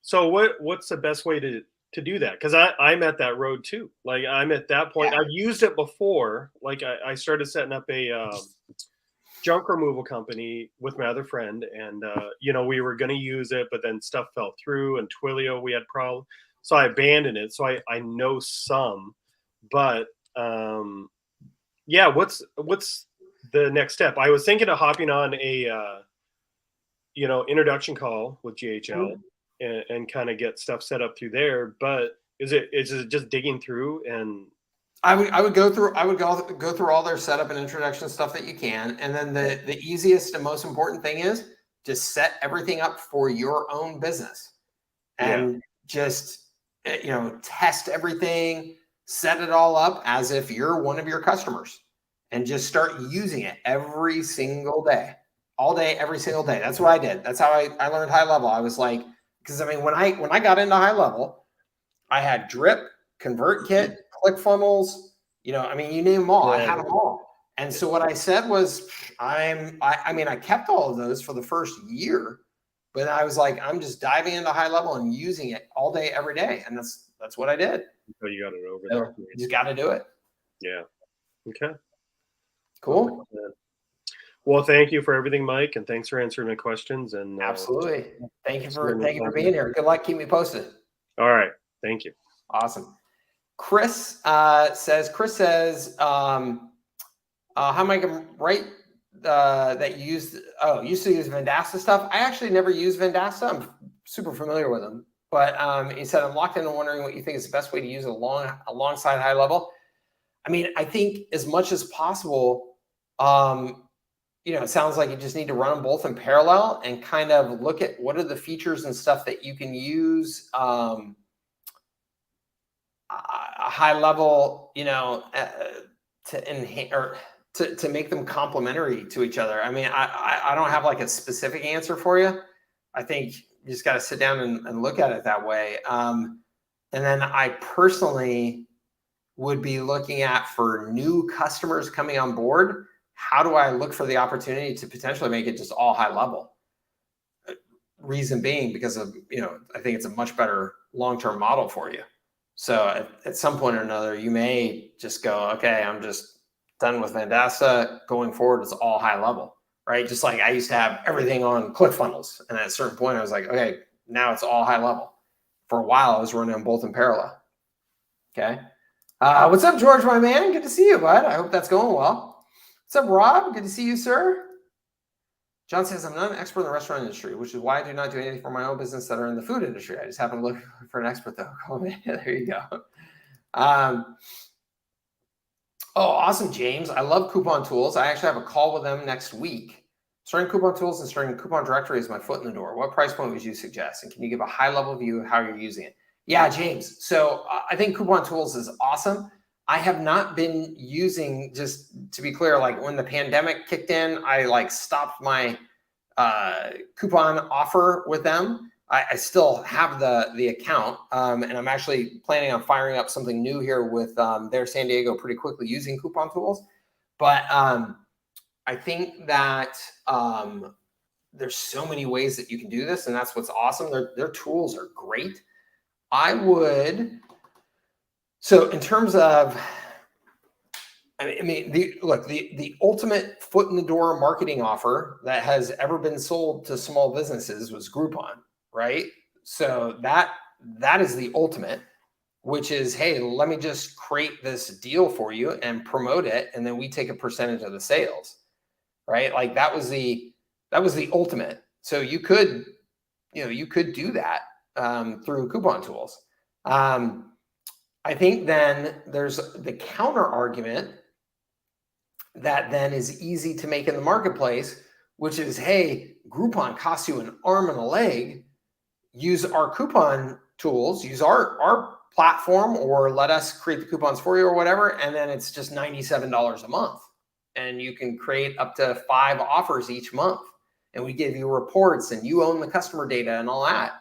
So what's the best way to do that? Because I'm at that road too. Like, I'm at that point. I've used it before. Like, I started setting up a junk removal company with my other friend, and we were going to use it, but then stuff fell through, and Twilio, we had problems. So I abandoned it. So I know some, but what's the next step? I was thinking of hopping on a introduction call with GHL and kind of get stuff set up through there. But is it just digging through? And I would go through all their setup and introduction stuff that you can, and then the easiest and most important thing is just set everything up for your own business, and just test everything, set it all up as if you're one of your customers, and just start using it every single day, all day, every single day. That's what I did. That's how I learned HighLevel. I was like, because I mean, when I got into HighLevel, I had Drip, ConvertKit, ClickFunnels, you name them all. I had them all. And so what I said was, I kept all of those for the first year. But I was like, I'm just diving into HighLevel and using it all day, every day. And that's what I did. So you got it over there. You just got to do it. Yeah. Okay. Cool. Well, thank you for everything, Mike. And thanks for answering my questions. And absolutely. Thank you for being here. Good luck. Keep me posted. All right. Thank you. Awesome. Chris says, how am I going to write that you used, used to use Vendasta stuff. I actually never use Vendasta. I'm super familiar with them. But he said, I'm locked in and wondering what you think is the best way to use it alongside HighLevel. I mean, I think as much as possible, it sounds like you just need to run them both in parallel and kind of look at what are the features and stuff that you can use HighLevel, to enhance or to make them complementary to each other. I mean, I don't have like a specific answer for you. I think you just got to sit down and look at it that way. And then I personally would be looking at, for new customers coming on board, how do I look for the opportunity to potentially make it just all HighLevel? Reason being, because of, I think it's a much better long-term model for you. So at some point or another, you may just go, okay, I'm just done with Vendasta. Going forward, it's all HighLevel, right? Just like I used to have everything on ClickFunnels. And at a certain point, I was like, okay, now it's all HighLevel. For a while, I was running them both in parallel. Okay. What's up, George, my man? Good to see you, bud. I hope that's going well. What's up, Rob? Good to see you, sir. John says, I'm not an expert in the restaurant industry, which is why I do not do anything for my own business that are in the food industry. I just happen to look for an expert, though. Oh, man, there you go. Awesome, James. I love Coupon Tools. I actually have a call with them next week. Starting Coupon Tools and starting Coupon Directory is my foot in the door. What price point would you suggest? And can you give a high-level view of how you're using it? Yeah, James. So I think Coupon Tools is awesome. I have not been using, just to be clear, like when the pandemic kicked in, I stopped my coupon offer with them. I still have the account, and I'm actually planning on firing up something new here with their San Diego pretty quickly using Coupon Tools. But I think that there's so many ways that you can do this, and that's what's awesome. Their tools are great. So in terms of, the ultimate foot in the door marketing offer that has ever been sold to small businesses was Groupon, right? So that is the ultimate, which is, hey, let me just create this deal for you and promote it, and then we take a percentage of the sales, right? Like that was the ultimate. So you could do that through Coupon Tools. I think then there's the counter argument that then is easy to make in the marketplace, which is, hey, Groupon costs you an arm and a leg. Use our Coupon Tools, use our platform, or let us create the coupons for you or whatever. And then it's just $97 a month. And you can create up to 5 offers each month. And we give you reports, and you own the customer data and all that.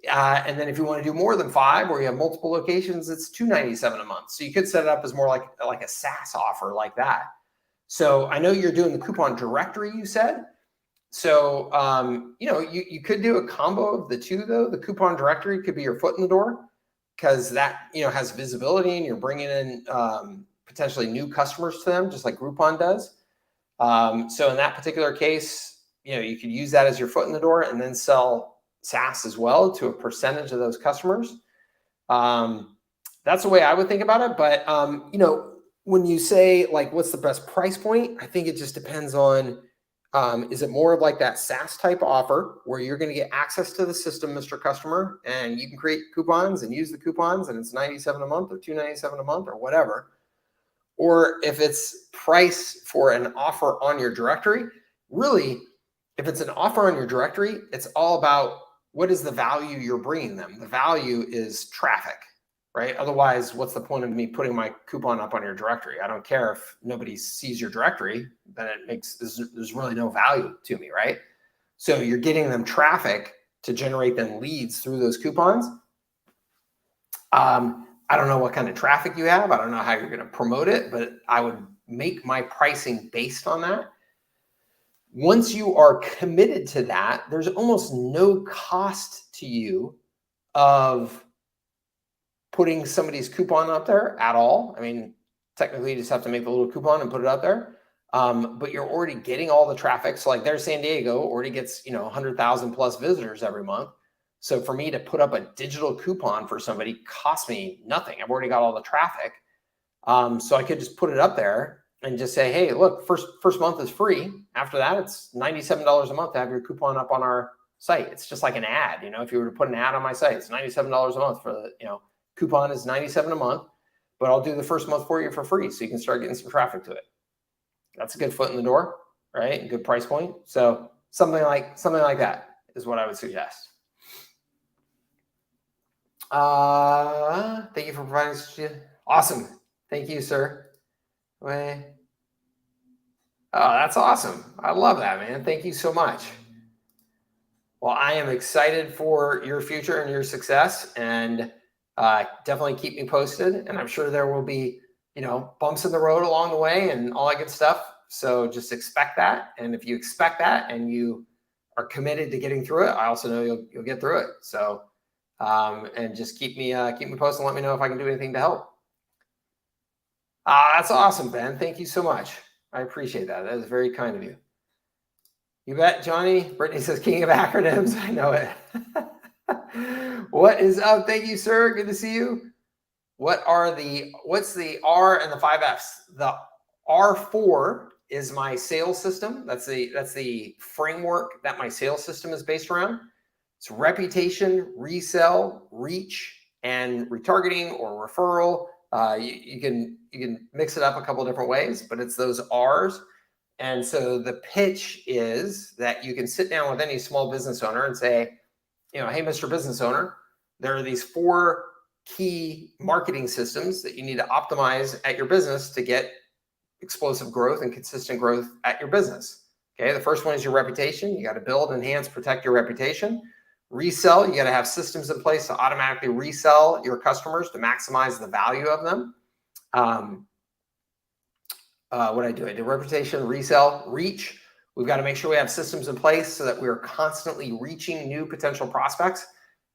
And then if you want to do more than 5, or you have multiple locations, it's $297 a month. So you could set it up as more like a SaaS offer like that. So I know you're doing the Coupon Directory, you said. So, you could do a combo of the two, though. The Coupon Directory could be your foot in the door, because that, has visibility, and you're bringing in potentially new customers to them, just like Groupon does. So in that particular case, you could use that as your foot in the door, and then sell SaaS as well to a percentage of those customers. That's the way I would think about it. But, when you say like, what's the best price point? I think it just depends on, is it more of like that SaaS type offer where you're going to get access to the system, Mr. Customer, and you can create coupons and use the coupons, and it's $97 a month or $297 a month or whatever. Or if it's price for an offer on your directory, really, if it's an offer on your directory, it's all about what is the value you're bringing them. The value is traffic, right? Otherwise, what's the point of me putting my coupon up on your directory? I don't care if nobody sees your directory, then there's really no value to me, right? So you're getting them traffic to generate them leads through those coupons. I don't know what kind of traffic you have. I don't know how you're going to promote it, but I would make my pricing based on that. Once you are committed to that, there's almost no cost to you of putting somebody's coupon up there at all. I mean, technically you just have to make the little coupon and put it up there. But you're already getting all the traffic. So like there's San Diego already gets, 100,000 plus visitors every month. So for me to put up a digital coupon for somebody costs me nothing. I've already got all the traffic. So I could just put it up there and just say, hey, look, first month is free. After that, it's $97 a month to have your coupon up on our site. It's just like an ad. If you were to put an ad on my site, it's $97 a month for the, coupon is $97 a month, but I'll do the first month for you for free. So you can start getting some traffic to it. That's a good foot in the door, right? Good price point. So something like that is what I would suggest. Thank you for providing. Awesome. Thank you, sir. Oh, that's awesome. I love that, man. Thank you so much. Well, I am excited for your future and your success, and definitely keep me posted. And I'm sure there will be, bumps in the road along the way and all that good stuff. So just expect that. And if you expect that and you are committed to getting through it, I also know you'll get through it. So, and just keep me posted and let me know if I can do anything to help. That's awesome, Ben. Thank you so much. I appreciate that. That is very kind of you. You bet, Johnny. Brittany says, king of acronyms. I know it. What is up? Thank you, sir. Good to see you. What's the R and the 5 Fs? The R4 is my sales system. That's the framework that my sales system is based around. It's reputation, resell, reach, and retargeting or referral. You can mix it up a couple different ways, but it's those R's. And so the pitch is that you can sit down with any small business owner and say, hey, Mr. Business Owner, there are these 4 key marketing systems that you need to optimize at your business to get explosive growth and consistent growth at your business. Okay, the first one is your reputation. You got to build, enhance, protect your reputation. Resell, you got to have systems in place to automatically resell your customers to maximize the value of them. What I did reputation, resell, reach. We've got to make sure we have systems in place so that we are constantly reaching new potential prospects,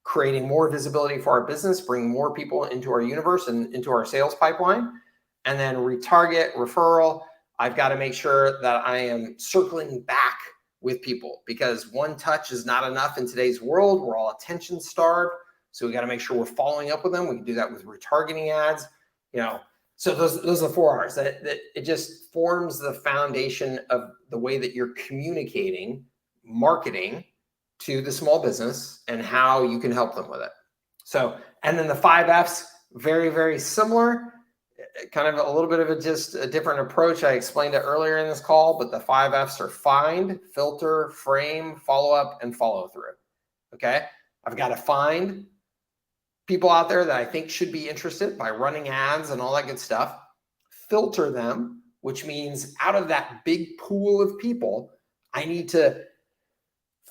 creating more visibility for our business, bringing more people into our universe and into our sales pipeline. And then retarget, referral. I've got to make sure that I am circling back with people, because one touch is not enough in today's world. We're all attention starved. So we got to make sure we're following up with them. We can do that with retargeting ads, So those are the 4 R's that it just forms the foundation of the way that you're communicating marketing to the small business and how you can help them with it. So, and then the 5 F's, very, very similar, kind of a little bit of just a different approach. I explained it earlier in this call, but the 5 F's are find, filter, frame, follow up, and follow through. Okay. I've got to find people out there that I think should be interested by running ads and all that good stuff. Filter them, which means out of that big pool of people, I need to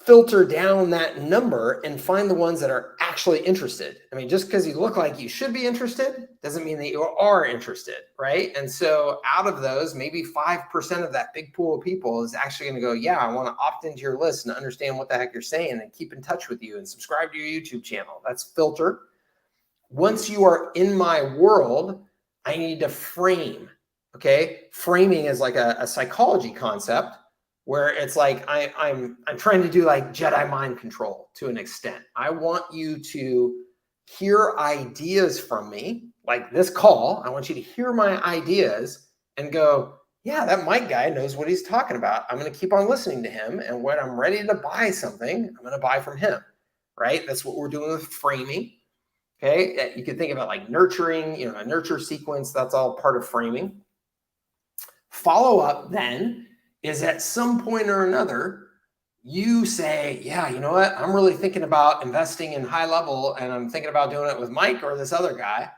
filter down that number and find the ones that are actually interested. I mean, just because you look like you should be interested doesn't mean that you are interested, right? And so out of those, maybe 5% of that big pool of people is actually going to go, yeah, I want to opt into your list and understand what the heck you're saying and keep in touch with you and subscribe to your YouTube channel. That's filter. Once you are in my world, I need to frame, okay? Framing is like a psychology concept where it's like I'm trying to do like Jedi mind control to an extent. I want you to hear ideas from me, like this call. I want you to hear my ideas and go, yeah, that Mike guy knows what he's talking about. I'm going to keep on listening to him. And when I'm ready to buy something, I'm going to buy from him, right? That's what we're doing with framing. Okay. You can think about like nurturing, a nurture sequence. That's all part of framing. Follow up then is at some point or another, you say, yeah, you know what? I'm really thinking about investing in HighLevel and I'm thinking about doing it with Mike or this other guy.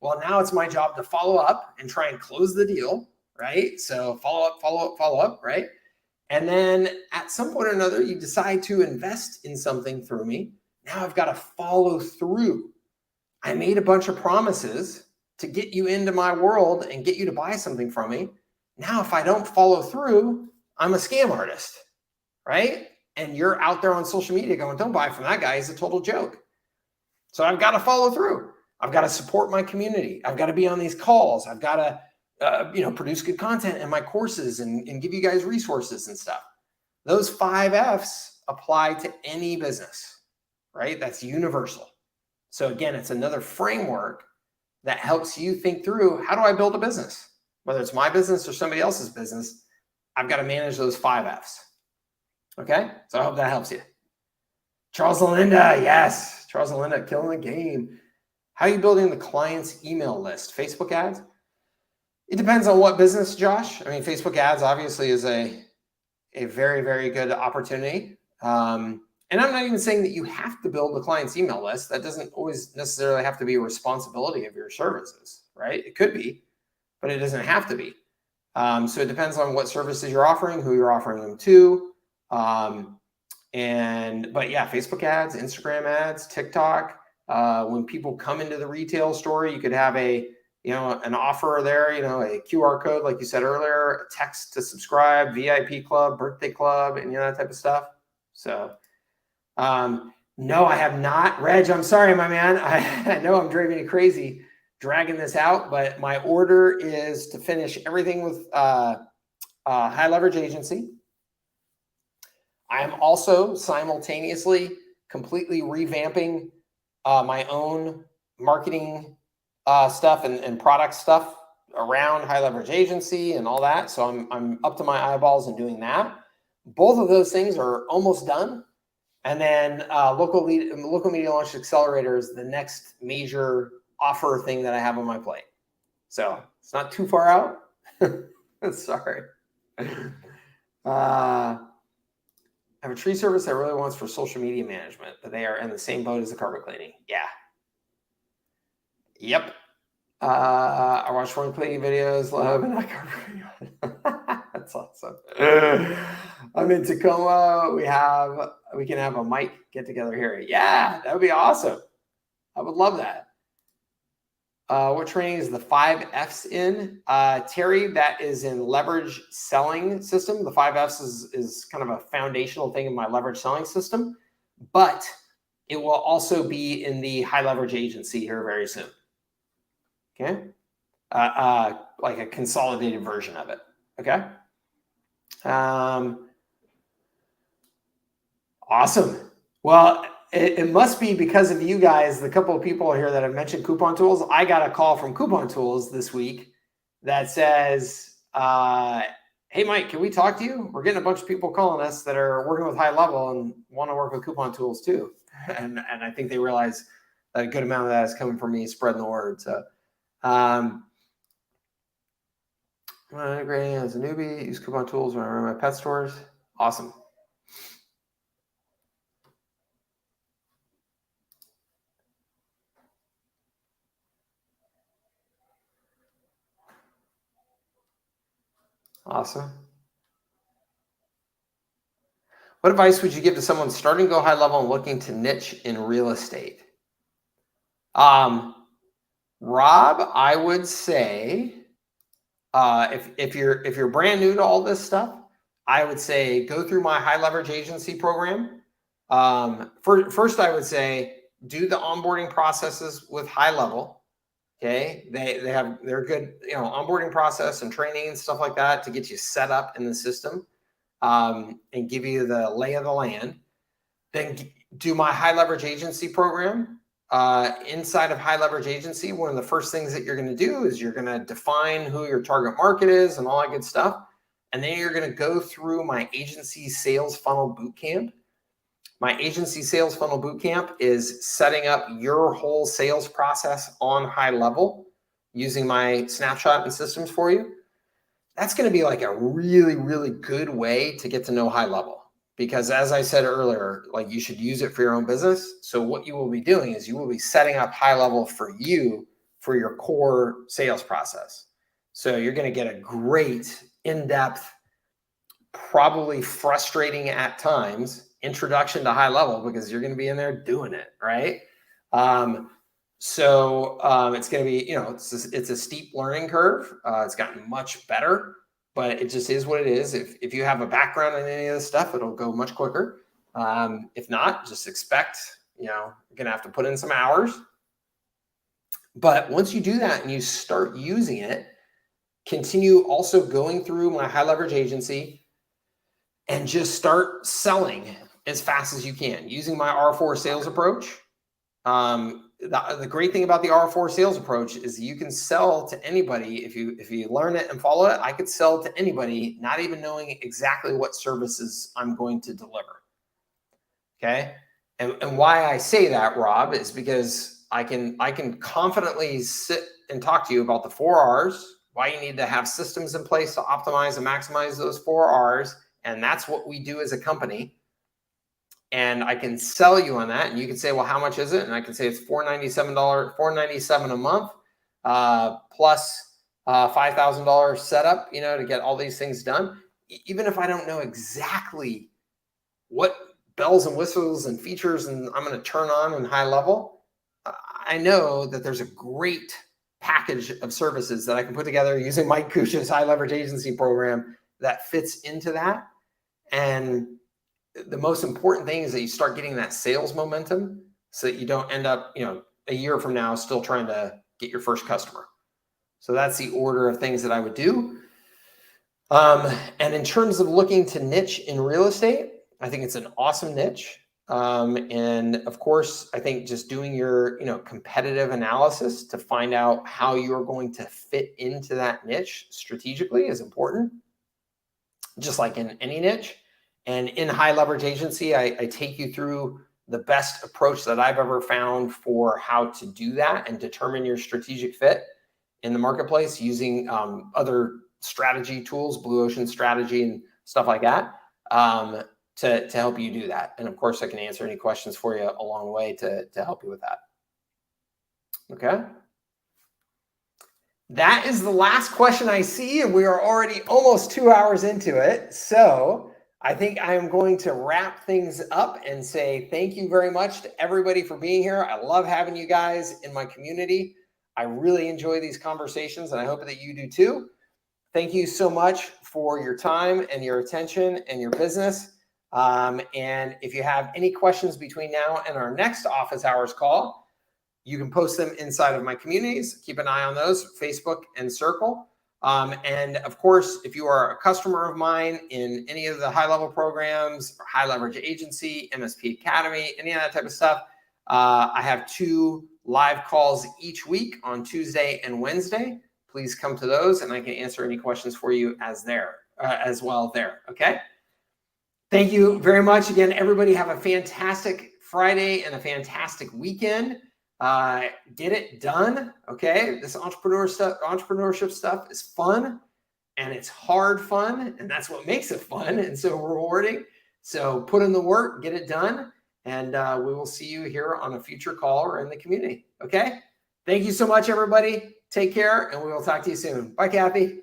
Well, now it's my job to follow up and try and close the deal, right? So follow up, right? And then at some point or another, you decide to invest in something through me. Now I've got to follow through. I made a bunch of promises to get you into my world and get you to buy something from me. Now, if I don't follow through, I'm a scam artist, right? And you're out there on social media going, don't buy from that guy. He's a total joke. So I've got to follow through. I've got to support my community. I've got to be on these calls. I've got to, produce good content in my courses and give you guys resources and stuff. Those 5 F's apply to any business, right? That's universal. So again, it's another framework that helps you think through, how do I build a business? whether it's my business or somebody else's business, I've got to manage those 5 F's. Okay. So I hope that helps you. Charles and Linda. Yes. Charles and Linda killing the game. How are you building the client's email list? Facebook ads? It depends on what business, Josh. I mean, Facebook ads obviously is a very, very good opportunity. And I'm not even saying that you have to build the client's email list. That doesn't always necessarily have to be a responsibility of your services, right? It could be, but it doesn't have to be. So it depends on what services you're offering, who you're offering them to. But yeah, Facebook ads, Instagram ads, TikTok. When people come into the retail store, you could have an offer there, a QR code, like you said earlier, a text to subscribe, VIP club, birthday club, and that type of stuff. So, no, I have not. Reg, I'm sorry, my man. I know I'm driving you crazy dragging this out, but my order is to finish everything with High Leverage Agency. I am also simultaneously completely revamping my own marketing stuff and product stuff around High Leverage Agency and all that. So I'm up to my eyeballs in doing that. Both of those things are almost done. And then local media launch accelerator is the next major offer thing that I have on my plate. So it's not too far out. Sorry. I have a tree service that really wants for social media management, but they are in the same boat as the carpet cleaning. Yeah. Yep. I watch foreign cleaning videos, love, and I carpet cleaning. That's awesome. I'm in Tacoma. We can have a mic get together here. Yeah, that would be awesome. I would love that. What training is the 5 F's in? Terry, that is in leverage selling system. The 5 F's is kind of a foundational thing in my leverage selling system, but it will also be in the High Leverage Agency here very soon. Okay. Like a consolidated version of it. Okay. Awesome. Well, it must be because of you guys, the couple of people here that have mentioned Coupon Tools. I got a call from Coupon Tools this week that says, hey, Mike, can we talk to you? We're getting a bunch of people calling us that are working with HighLevel and want to work with Coupon Tools too. And I think they realize that a good amount of that is coming from me spreading the word. So, integrating as a newbie, use Coupon Tools when I run my pet stores. Awesome. Awesome. What advice would you give to someone starting to go high level and looking to niche in real estate? Rob, I would say, if you're brand new to all this stuff, I would say go through my High Leverage Agency program. First, I would say do the onboarding processes with HighLevel. Okay, they're good, onboarding process and training and stuff like that to get you set up in the system, and give you the lay of the land. Then do my High Leverage Agency program. Inside of High Leverage Agency, one of the first things that you're going to do is you're going to define who your target market is and all that good stuff. And then you're going to go through my agency sales funnel bootcamp. My agency sales funnel bootcamp is setting up your whole sales process on HighLevel using my snapshot and systems for you. That's going to be like a really, really good way to get to know HighLevel. Because as I said earlier, like you should use it for your own business. So what you will be doing is you will be setting up HighLevel for you for your core sales process. So you're going to get a great in-depth, probably frustrating at times, introduction to HighLevel because you're going to be in there doing it, right? So it's going to be, it's a steep learning curve. It's gotten much better. But it just is what it is. If you have a background in any of this stuff, it'll go much quicker. If not, just expect, you're going to have to put in some hours. But once you do that and you start using it, continue also going through my High Leverage Agency and just start selling as fast as you can using my R4 sales approach. The great thing about the R4 sales approach is you can sell to anybody. If you learn it and follow it, I could sell to anybody, not even knowing exactly what services I'm going to deliver. Okay. And why I say that, Rob, is because I can confidently sit and talk to you about the 4 R's, why you need to have systems in place to optimize and maximize those 4 R's. And that's what we do as a company. And I can sell you on that. And you can say, well, how much is it? And I can say it's $497 a month, plus $5,000 setup, to get all these things done. Even if I don't know exactly what bells and whistles and features and I'm going to turn on in HighLevel, I know that there's a great package of services that I can put together using Mike Cooch's high leverage agency program that fits into that. And the most important thing is that you start getting that sales momentum so that you don't end up, a year from now still trying to get your first customer. So that's the order of things that I would do. And in terms of looking to niche in real estate, I think it's an awesome niche. And of course, I think just doing your, competitive analysis to find out how you're going to fit into that niche strategically is important, just like in any niche. And in high leverage agency, I take you through the best approach that I've ever found for how to do that and determine your strategic fit in the marketplace using other strategy tools, Blue Ocean strategy and stuff like that, to help you do that. And of course, I can answer any questions for you along the way to help you with that. Okay. That is the last question I see, and we are already almost 2 hours into it. So I think I am going to wrap things up and say thank you very much to everybody for being here. I love having you guys in my community. I really enjoy these conversations, and I hope that you do too. Thank you so much for your time and your attention and your business. And if you have any questions between now and our next office hours call, you can post them inside of my communities. Keep an eye on those, Facebook and Circle. And of course, if you are a customer of mine in any of the high level programs, or high leverage agency, MSP Academy, any of that type of stuff, I have 2 live calls each week on Tuesday and Wednesday. Please come to those and I can answer any questions for you as well there. Okay. Thank you very much. Again, everybody have a fantastic Friday and a fantastic weekend. Get it done. Okay. This entrepreneurship stuff is fun and it's hard fun. And that's what makes it fun and so rewarding. So put in the work, get it done. And we will see you here on a future call or in the community. Okay. Thank you so much, everybody. Take care and we will talk to you soon. Bye, Kathy.